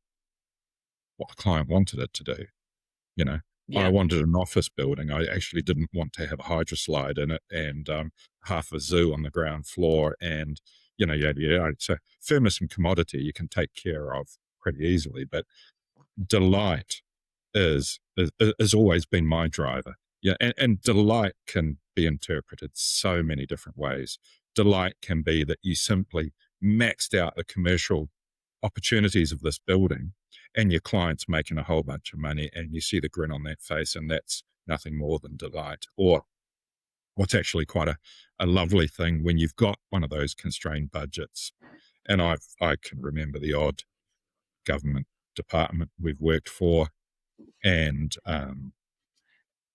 what the client wanted it to do. I wanted an office building. I actually didn't want to have a hydroslide in it and half a zoo on the ground floor and, So firmness and commodity you can take care of pretty easily, but delight has always been my driver. Yeah, and delight can be interpreted so many different ways. Delight can be that you simply maxed out the commercial opportunities of this building, and your client's making a whole bunch of money, and you see the grin on that face, and that's nothing more than delight. Or what's actually quite a lovely thing when you've got one of those constrained budgets, and I can remember the odd government department we've worked for, and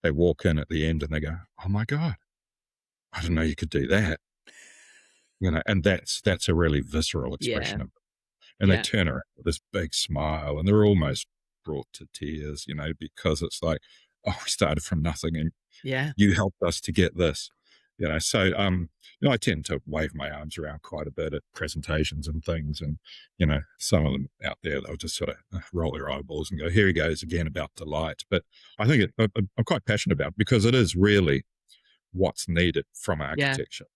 they walk in at the end and they go, "Oh my God, I didn't know you could do that." And that's a really visceral expression of it. And they turn around with this big smile, and they're almost brought to tears, because it's like, oh, we started from nothing, and you helped us to get this. So I tend to wave my arms around quite a bit at presentations and things, and some of them out there, they'll just sort of roll their eyeballs and go, "Here he goes again about delight." But I think I'm quite passionate about it because it is really what's needed from architecture.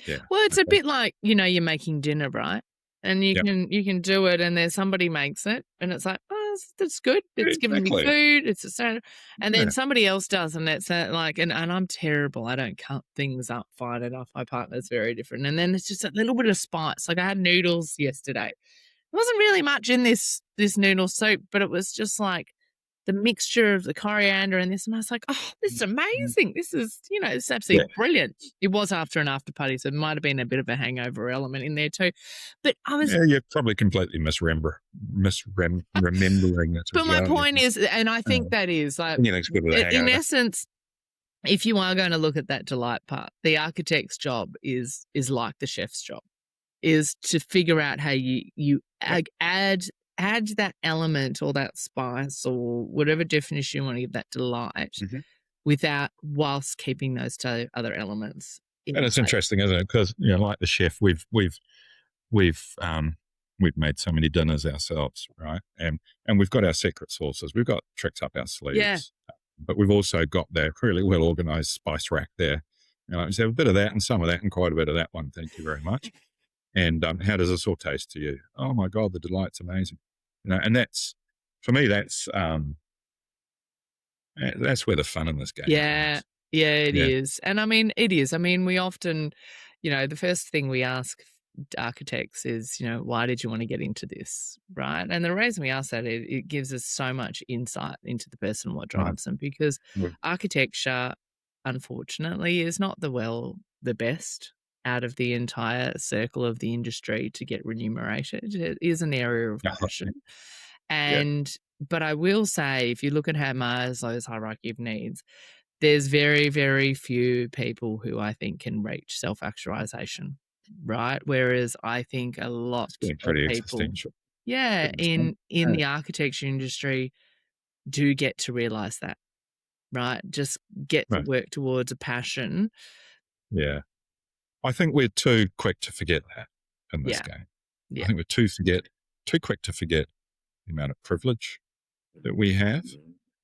Yeah. Well, it's a bit like you're making dinner, right? And you can do it, and then somebody makes it, and it's like, oh, that's good. It's giving me food. It's a standard. And then somebody else does, and that's like, and I'm terrible. I don't cut things up fine enough. My partner's very different. And then it's just a little bit of spice. Like I had noodles yesterday. There wasn't really much in this noodle soup, but it was just like the mixture of the coriander and this, and I was like, oh, this is amazing. This is, it's absolutely brilliant. It was after an after party, so it might have been a bit of a hangover element in there too. But I was... Yeah, you're probably completely misremembering it. But my point is, and I think that is, like, in essence, if you are going to look at that delight part, the architect's job is like the chef's job. is to figure out how you add that element or that spice or whatever definition you want to give that delight whilst keeping those two other elements. And it's interesting, isn't it? Because, you know, like the chef, we've made so many dinners ourselves, right? And we've got our secret sauces. We've got tricks up our sleeves, but we've also got that really well organized spice rack there. You know, so a bit of that and some of that and quite a bit of that one. Thank you very much. And how does this all taste to you? Oh my God, the delight's amazing. You know, and that's, for me, that's where the fun in this game comes. Yeah, it is. And I mean, it is. I mean, we often, you know, the first thing we ask architects is, you know, why did you want to get into this, right? And the reason we ask that, it gives us so much insight into the person, what drives them, because architecture, unfortunately, is not the best out of the entire circle of the industry to get remunerated. It is an area of passion. But I will say, if you look at how Maslow's hierarchy of needs, there's very, very few people who I think can reach self-actualization, right? Whereas I think a lot of people, in the architecture industry, do get to realize that, right? Just get to work towards a passion. Yeah. I think we're too quick to forget that in this game. I think we're too quick to forget the amount of privilege that we have,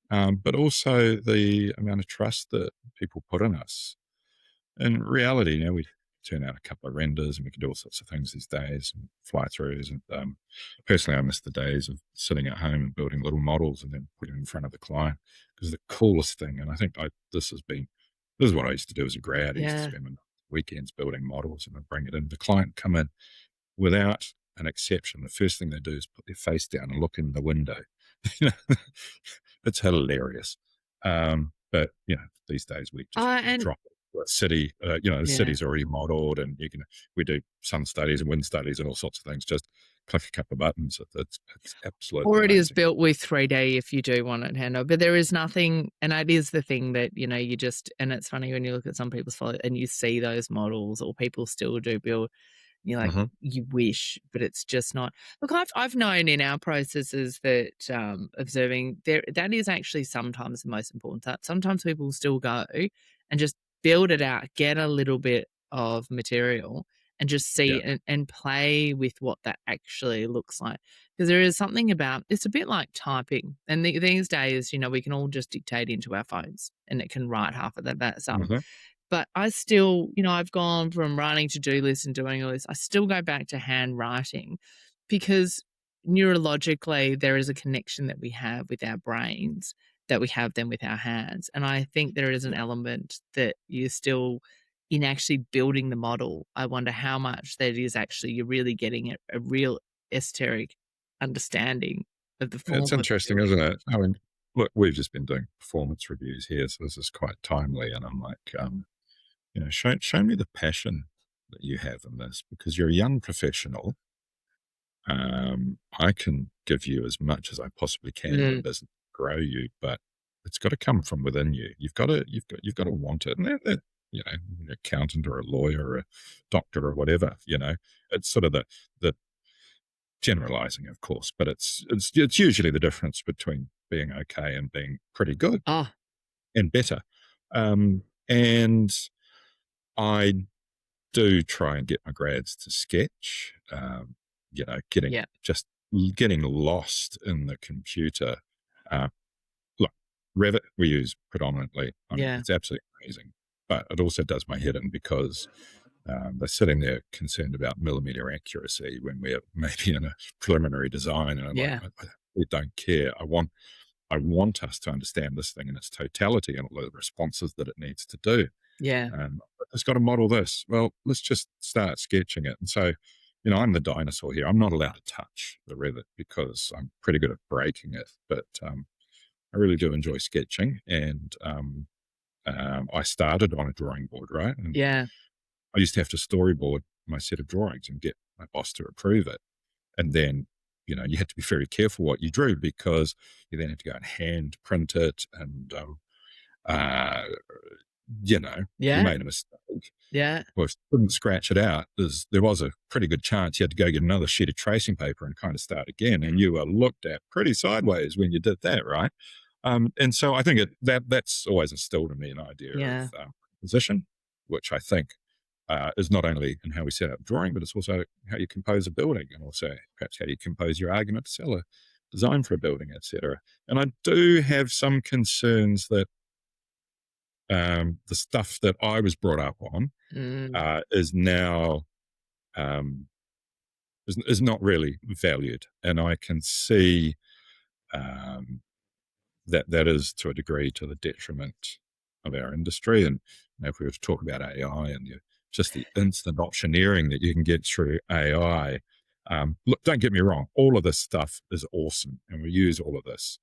but also the amount of trust that people put in us. In reality, you know, we turn out a couple of renders and we can do all sorts of things these days and fly throughs. And personally, I miss the days of sitting at home and building little models and then putting them in front of the client, because the coolest thing, and I think this is what I used to do as a grad. I used to spend my weekends building models and I'd bring it in. The client come in without an exception. The first thing they do is put their face down and look in the window. It's hilarious. But, you know, these days we just drop it to a city. You know, the city's already modeled, and we do sun studies and wind studies and all sorts of things. Just click a couple of buttons. It's absolutely Or it amazing. is built with 3D if you do want it handled. But there is nothing, and that is the thing that, you know, and it's funny when you look at some people's photos and you see those models, or people still do build, you're like, you wish, but it's just not. Look, I've known in our processes that observing that is actually sometimes the most important. That sometimes people still go and just build it out, get a little bit of material, and just see and play with what that actually looks like. Because there is something about, it's a bit like typing. And these days, you know, we can all just dictate into our phones and it can write half of that stuff. But I still, you know, I've gone from writing to-do lists and doing all this. I still go back to handwriting, because neurologically there is a connection that we have with our brains that we have then with our hands. And I think there is an element that you still, in actually building the model, I wonder how much that is actually you're really getting a real esoteric understanding of the form. It's interesting, isn't it? I mean, look, we've just been doing performance reviews here, so this is quite timely. And I'm like, you know, show me the passion that you have in this, because you're a young professional. I can give you as much as I possibly can in the business, grow you, but it's got to come from within you. You've got to want it. And that, you know, an accountant or a lawyer or a doctor or whatever, you know, it's sort of the generalizing, of course, but it's usually the difference between being okay and being pretty good and better. And I do try and get my grads to sketch, you know, getting lost in the computer. Look, Revit we use predominantly. I mean, it's absolutely amazing, but it also does my head in, because they're sitting there concerned about millimeter accuracy when we're maybe in a preliminary design, and I'm like, I really don't care. I want us to understand this thing in its totality and all the responses that it needs to do. It's got to model this. Well, let's just start sketching it. And so, you know, I'm the dinosaur here. I'm not allowed to touch the Revit because I'm pretty good at breaking it, but I really do enjoy sketching. And I started on a drawing board, right? And I used to have to storyboard my set of drawings and get my boss to approve it. And then, you know, you had to be very careful what you drew, because you then had to go and hand print it, and you know, you made a mistake, Yeah. Well, if you couldn't scratch it out, there was a pretty good chance you had to go get another sheet of tracing paper and kind of start again. And you were looked at pretty sideways when you did that, right? And so I think that's always instilled in me an idea of composition, which I think is not only in how we set up drawing, but it's also how you compose a building, and also perhaps how you compose your argument to sell a design for a building, etc. And I do have some concerns that the stuff that I was brought up on is now is not really valued, and I can see that is to a degree to the detriment of our industry. And if we were to talk about AI and just the instant optioneering that you can get through AI, look, don't get me wrong, all of this stuff is awesome, and we use all of this,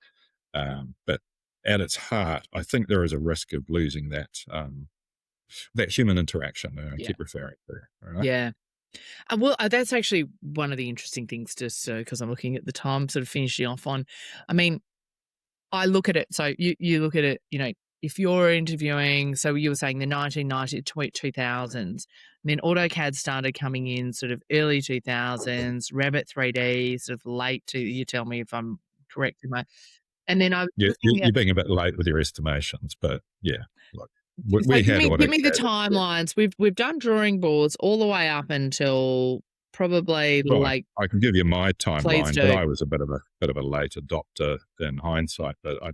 but at its heart, I think there is a risk of losing that human interaction I keep referring to. Right? Yeah. Well, that's actually one of the interesting things, just because I'm looking at the time, sort of finishing off on. I mean, I look at it. So you look at it, if you're interviewing, so you were saying the 1990s, 2000s, and then AutoCAD started coming in sort of early 2000s, Revit 3D sort of late to, you tell me if I'm correct in my, and then you're being a bit late with your estimations, but yeah, look, so give me the timelines. We've done drawing boards all the way up until probably I can give you my timeline, but I was a bit of a late adopter in hindsight. But I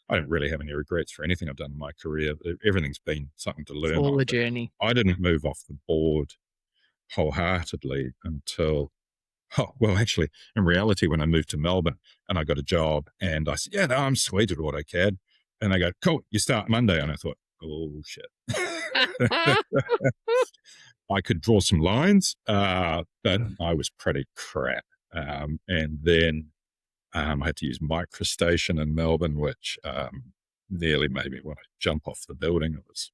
don't really have any regrets for anything I've done in my career. Everything's been something to learn. All a journey. I didn't move off the board wholeheartedly until, actually, in reality, when I moved to Melbourne and I got a job, and I said, "Yeah, no, I'm sweet at AutoCAD," and they go, "Cool, you start Monday," and I thought, "Oh shit." I could draw some lines, but I was pretty crap. And then I had to use MicroStation in Melbourne, which nearly made me want to jump off the building. It was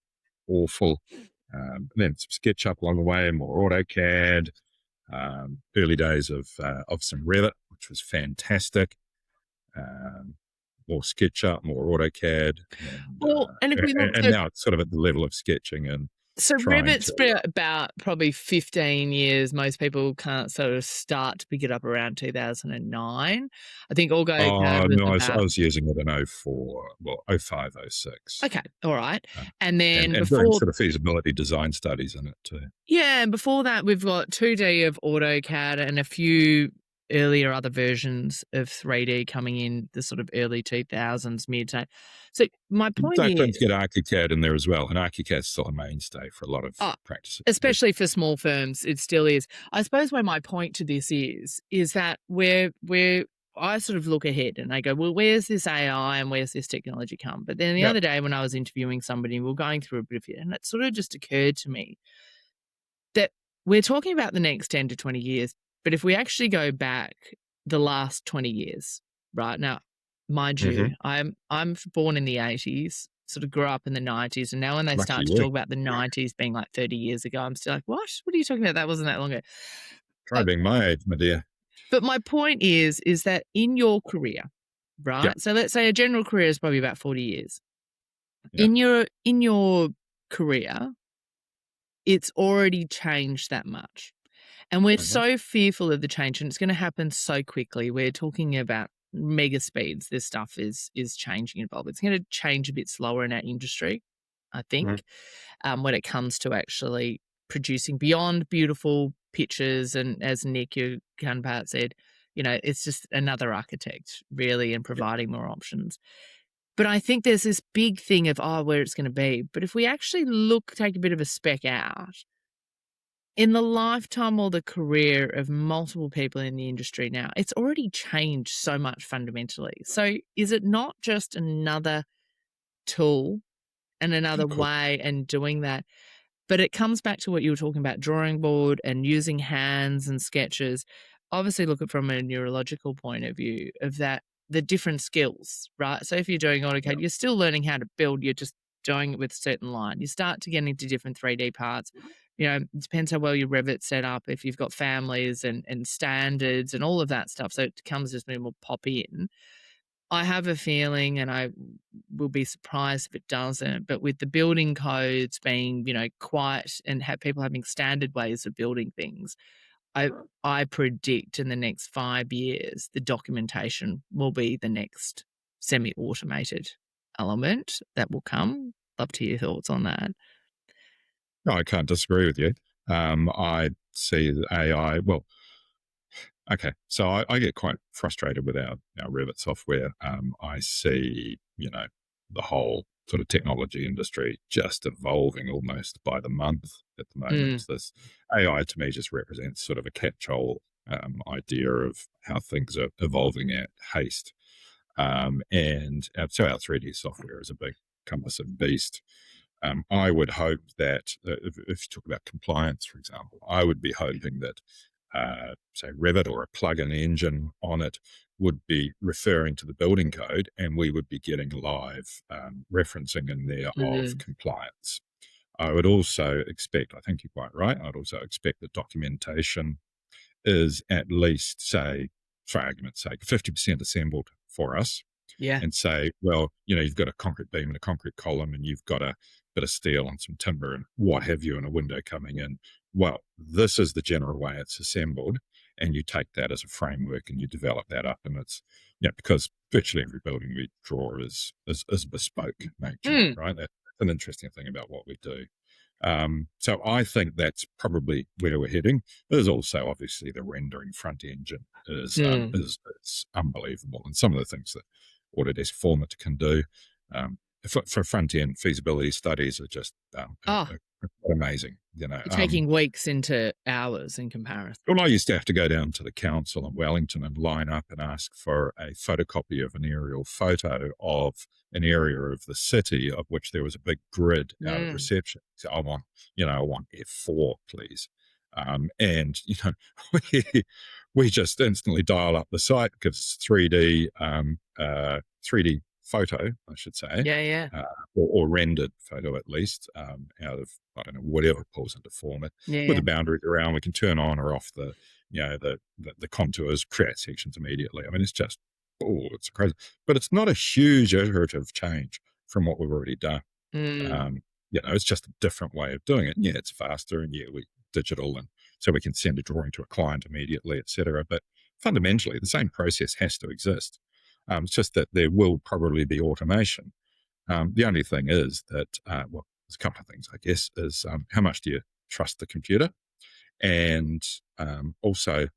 awful. Then some SketchUp along the way, more AutoCAD. Early days of some Revit, which was fantastic. More SketchUp, more AutoCAD. And now it's sort of at the level of sketching and. So Revit's about probably 15 years. Most people can't sort of start to pick it up around 2009. I think AutoCAD I was using it in 04, 05, 06. Okay, all right. And then before doing sort of feasibility design studies in it too. Yeah, and before that we've got 2D of AutoCAD and a few earlier other versions of 3D coming in the sort of early 2000s, mid. So my point is... Don't get ArchiCAD in there as well, and ArchiCAD's still a mainstay for a lot of practices. Especially for small firms, it still is. I suppose where my point to this is that I sort of look ahead and I go, well, where's this AI and where's this technology come? But then the other day when I was interviewing somebody, we were going through a bit of it, and it sort of just occurred to me that we're talking about the next 10 to 20 years, but if we actually go back the last 20 years, right now, mind you, I'm born in the 80s, sort of grew up in the 90s, and now when they start to talk about the 90s being like 30 years ago, I'm still like, what are you talking about? That wasn't that long ago. Try being my age, my dear. But my point is that in your career, right? Yep. So let's say a general career is probably about 40 years. Yep. In your career, it's already changed that much. And we're so fearful of the change, and it's going to happen so quickly. We're talking about mega speeds. This stuff is changing and evolving. It's going to change a bit slower in our industry, I think, when it comes to actually producing beyond beautiful pictures. And as Nick, your counterpart, said, it's just another architect, really, and providing more options. But I think there's this big thing of, where it's going to be. But if we actually take a bit of a spec out, in the lifetime or the career of multiple people in the industry now, it's already changed so much fundamentally. So is it not just another tool and another way and doing that? But it comes back to what you were talking about, drawing board and using hands and sketches. Obviously look at it from a neurological point of view of that, the different skills, right? So if you're doing AutoCAD, you're still learning how to build. You're just doing it with a certain line. You start to get into different 3D parts. It depends how well your Revit set up, if you've got families and standards and all of that stuff. So it comes as more pop in. I have a feeling, and I will be surprised if it doesn't, but with the building codes being, quiet and people having standard ways of building things, I predict in the next 5 years, the documentation will be the next semi-automated element that will come. Love to hear your thoughts on that. No, I can't disagree with you. I see the AI, well, okay, so I get quite frustrated with our Revit software. I see, the whole sort of technology industry just evolving almost by the month at the moment. This AI to me just represents sort of a catch-all idea of how things are evolving at haste. And so our 3D software is a big cumbersome beast. I would hope that if you talk about compliance, for example, I would be hoping that, say, Revit or a plug-in engine on it would be referring to the building code, and we would be getting live referencing in there of compliance. I would also expect, I think you're quite right, I'd also expect that documentation is at least, say, for argument's sake, 50% assembled for us. Yeah. And say, well, you've got a concrete beam and a concrete column, and you've got a bit of steel and some timber and what have you, and a window coming in. Well, this is the general way it's assembled, and you take that as a framework and you develop that up. And it's, because virtually every building we draw is bespoke nature, right? That's an interesting thing about what we do. So I think that's probably where we're heading. There's also obviously the rendering front engine is unbelievable, and some of the things that Autodesk Format can do for front end feasibility studies are just amazing. You're taking weeks into hours in comparison. Well, I used to have to go down to the council in Wellington and line up and ask for a photocopy of an aerial photo of an area of the city of which there was a big grid out of reception. So I want F4, please. And we just instantly dial up the site, gives 3D 3D photo, I should say, or rendered photo at least, out of, I don't know, whatever pulls into Format, with the boundaries around. We can turn on or off the contours, create sections immediately. I mean, it's just, it's crazy, but it's not a huge iterative change from what we've already done. It's just a different way of doing it. And it's faster, and we digital, and so we can send a drawing to a client immediately, etc. But fundamentally, the same process has to exist. It's just that there will probably be automation. The only thing is that, there's a couple of things, I guess, is how much do you trust the computer? And also,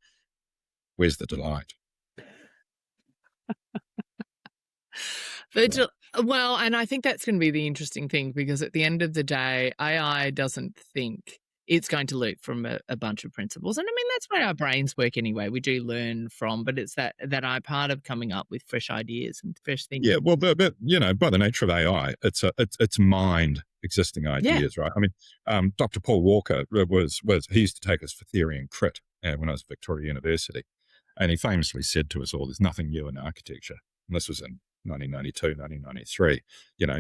where's the delight? Well, and I think that's going to be the interesting thing, because at the end of the day, AI doesn't think. It's going to learn from a bunch of principles. And I mean, that's where our brains work anyway. We do learn from, but it's that I part of coming up with fresh ideas and fresh thinking. Yeah, well, but by the nature of AI, it's mined existing ideas, right? I mean, Dr. Paul Walker he used to take us for theory and crit when I was at Victoria University. And he famously said to us all, there's nothing new in architecture. And this was in 1992, 1993,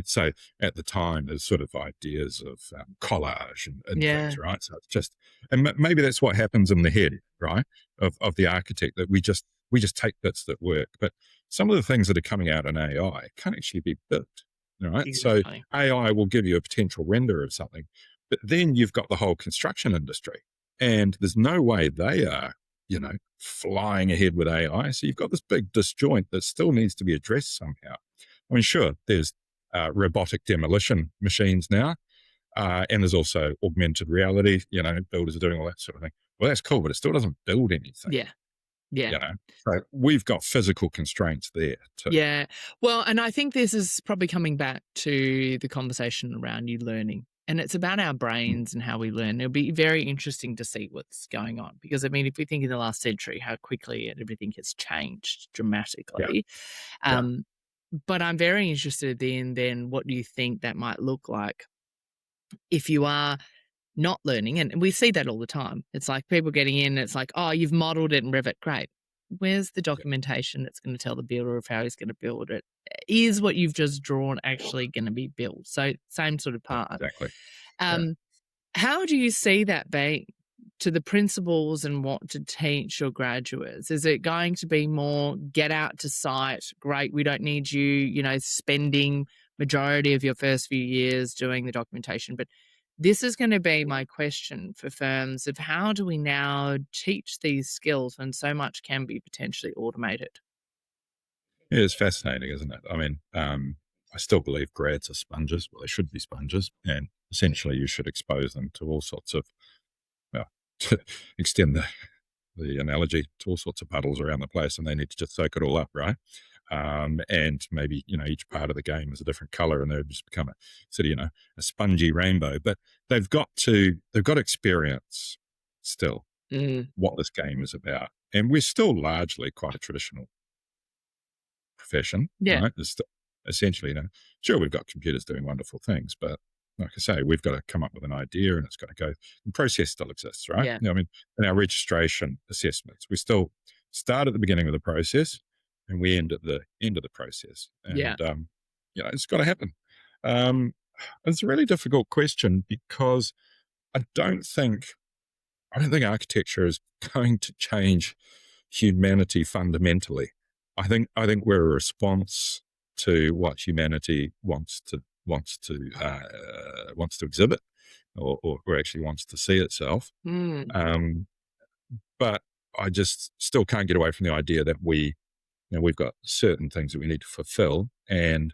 so at the time there's sort of ideas of collage and things, right? So it's just, and maybe that's what happens in the head, right, of the architect, that we just take bits that work, but some of the things that are coming out in AI can't actually be built, right? Exactly. So AI will give you a potential render of something, but then you've got the whole construction industry, and there's no way they are flying ahead with AI. So you've got this big disjoint that still needs to be addressed somehow. I mean, sure, there's robotic demolition machines now, and there's also augmented reality, builders are doing all that sort of thing. Well, that's cool, but it still doesn't build anything. Yeah. So we've got physical constraints there too. Yeah. Well, and I think this is probably coming back to the conversation around new learning. And it's about our brains and how we learn. It'll be very interesting to see what's going on, because, I mean, if we think in the last century, how quickly everything has changed dramatically. But I'm very interested in then what do you think that might look like if you are not learning? And we see that all the time. It's like people getting in, it's like, oh, you've modeled it in Revit. Great. Where's the documentation that's going to tell the builder of how he's going to build it? Is what you've just drawn actually going to be built? So same sort of part. Exactly. How do you see that being? to the principals and what to teach your graduates? Is it going to be more get out to site? Great, we don't need you, spending majority of your first few years doing the documentation. But this is going to be my question for firms of how do we now teach these skills when so much can be potentially automated? Yeah, it's fascinating, isn't it? I mean, I still believe grads are sponges. Well, they should be sponges, and essentially you should expose them to all sorts of, well, to extend the analogy, to all sorts of puddles around the place, and they need to just soak it all up, right? And maybe, each part of the game is a different color and they've just become a spongy rainbow, but they've got to experience still what this game is about. And we're still largely quite a traditional profession, Yeah. right? It's essentially, sure, we've got computers doing wonderful things, but like I say, we've got to come up with an idea and it's got to go. The process still exists, right? Yeah. I mean, in our registration assessments, we still start at the beginning of the process and we end at the end of the process. And, it's got to happen. It's a really difficult question because I don't think architecture is going to change humanity fundamentally. I think we're a response to what humanity wants to exhibit, or actually wants to see itself. But I just still can't get away from the idea that we've got certain things that we need to fulfill, and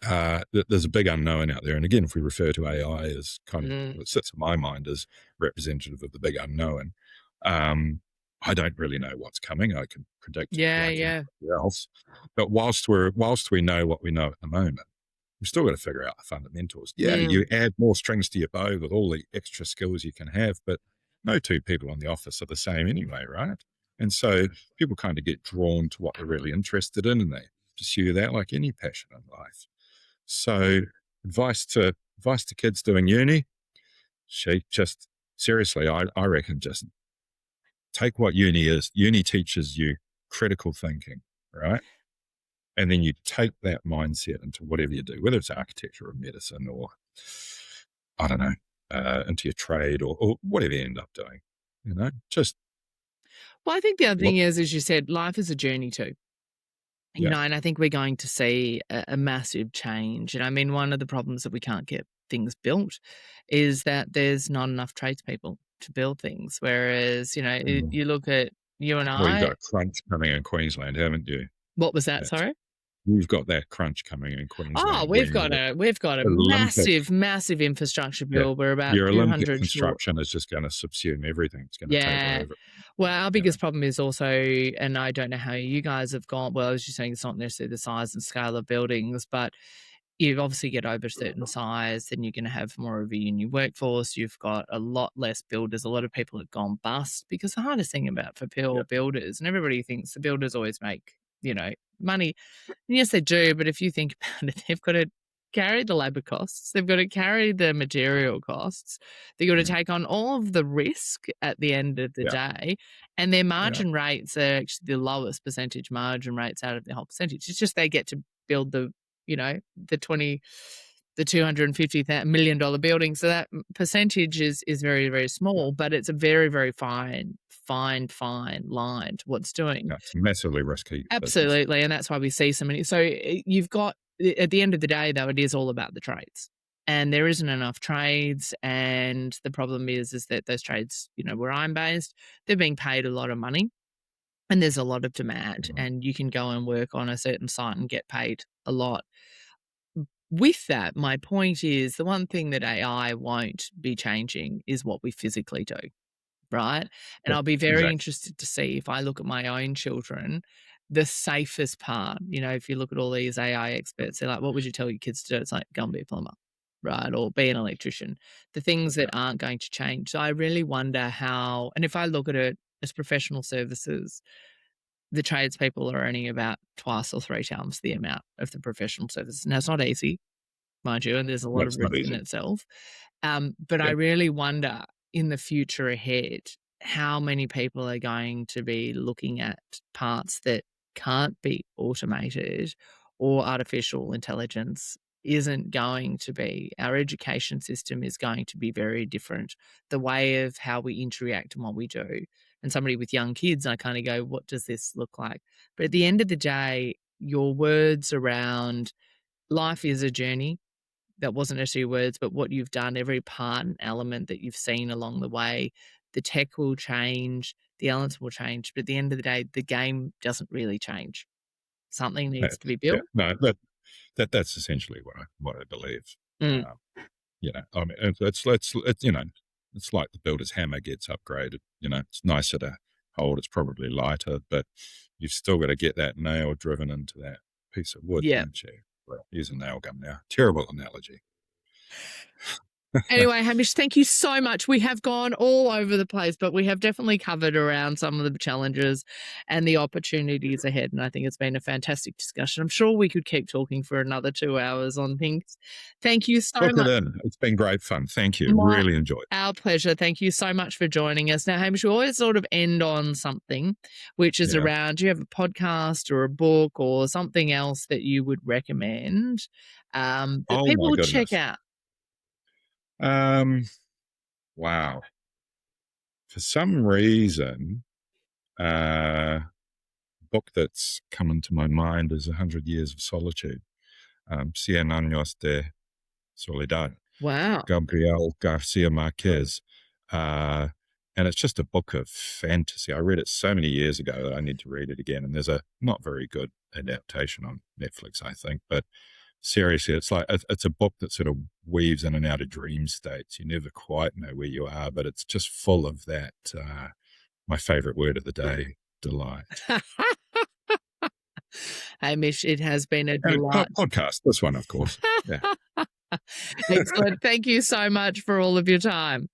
there's a big unknown out there. And again, if we refer to AI as kind of what sits in my mind as representative of the big unknown, I don't really know what's coming. I can predict like anybody else, but whilst we know what we know at the moment, we've still got to figure out the fundamentals. You add more strings to your bow with all the extra skills you can have, but no two people in the office are the same anyway, right? And so people kind of get drawn to what they're really interested in, and they pursue that like any passion in life. So advice to kids doing uni, seriously, I reckon just take what uni is. Uni teaches you critical thinking, right? And then you take that mindset into whatever you do, whether it's architecture or medicine or, I don't know, into your trade or whatever you end up doing, just. Well, I think the other thing is, as you said, life is a journey too. And I think we're going to see a massive change. And I mean, one of the problems that we can't get things built is that there's not enough tradespeople to build things. Whereas, you look at you and Well, you've got I. a crunch coming in Queensland, haven't you? What was that? Sorry? You've got that crunch coming in Queensland. Oh, we've got a massive infrastructure bill. We're about your 200 Olympic construction is just going to subsume everything. It's going to take over. Well, our biggest problem is also, and I don't know how you guys have gone. Well, as you're saying, it's not necessarily the size and scale of buildings, but you obviously get over a certain size, then you're going to have more of a union workforce. You've got a lot less builders. A lot of people have gone bust because the hardest thing about for builders, and everybody thinks the builders always make money. And yes, they do, but if you think about it, they've got to carry the labour costs, they've got to carry the material costs, they've got to take on all of the risk at the end of the day, and their margin rates are actually the lowest percentage margin rates out of the whole percentage. It's just they get to build the $250 million building, so that percentage is very, very small, but it's a very, very fine line to what's doing. It's massively risky. Absolutely, business. And that's why we see so many. So you've got, at the end of the day, though, it is all about the trades, and there isn't enough trades. And the problem is that those trades, where I'm based, they're being paid a lot of money, and there's a lot of demand, and you can go and work on a certain site and get paid a lot. With that, my point is the one thing that AI won't be changing is what we physically do, right? And I'll be very interested to see, if I look at my own children, the safest part. If you look at all these AI experts, they're like, what would you tell your kids to do? It's like, go and be a plumber, right? Or be an electrician. The things that aren't going to change. So I really wonder how, and if I look at it as professional services, the tradespeople are earning about twice or three times the amount of the professional services. Now, it's not easy, mind you, and there's a lot of risk in itself. But I really wonder in the future ahead how many people are going to be looking at parts that can't be automated or artificial intelligence isn't going to be. Our education system is going to be very different. The way of how we interact and what we do. And somebody with young kids, I kind of go, what does this look like? But at the end of the day, your words around life is a journey. That wasn't necessarily words, but what you've done, every part and element that you've seen along the way, the tech will change, the elements will change. But at the end of the day, the game doesn't really change. Something needs to be built. Yeah, no, that's essentially what I believe. You know, I mean, it's you know, it's like the builder's hammer gets upgraded. You know, it's nicer to hold. It's probably lighter, but you've still got to get that nail driven into that piece of wood, don't you? Well, use a nail gun now. Terrible analogy. Anyway, Hamish, thank you so much. We have gone all over the place, but we have definitely covered around some of the challenges and the opportunities ahead. And I think it's been a fantastic discussion. I'm sure we could keep talking for another 2 hours on things. Thank you so much. It's been great fun. Thank you. Really enjoyed it. Our pleasure. Thank you so much for joining us. Now, Hamish, we always sort of end on something, which is around, do you have a podcast or a book or something else that you would recommend that people check out? Wow. For some reason, book that's come into my mind is 100 Years of Solitude. 100 Años de Soledad. Wow. Gabriel Garcia Marquez. And it's just a book of fantasy. I read it so many years ago that I need to read it again. And there's a not very good adaptation on Netflix, I think, but seriously, it's a book that sort of weaves in and out of dream states. You never quite know where you are, but it's just full of that, my favorite word of the day, delight. Hamish, it has been a delight. Podcast, this one, of course. Yeah. Excellent. Thank you so much for all of your time.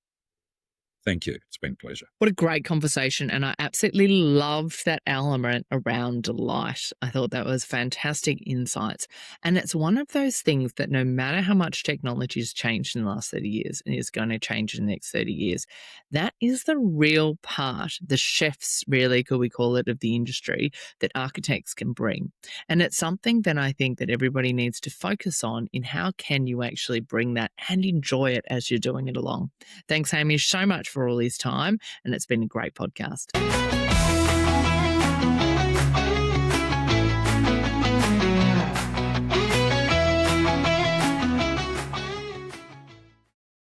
Thank you. It's been a pleasure. What a great conversation. And I absolutely loved that element around delight. I thought that was fantastic insights. And it's one of those things that no matter how much technology has changed in the last 30 years and is going to change in the next 30 years, that is the real part, the chefs, really, could we call it, of the industry that architects can bring. And it's something that I think that everybody needs to focus on in how can you actually bring that and enjoy it as you're doing it along. Thanks, Hamish, so much for all his time, and it's been a great podcast.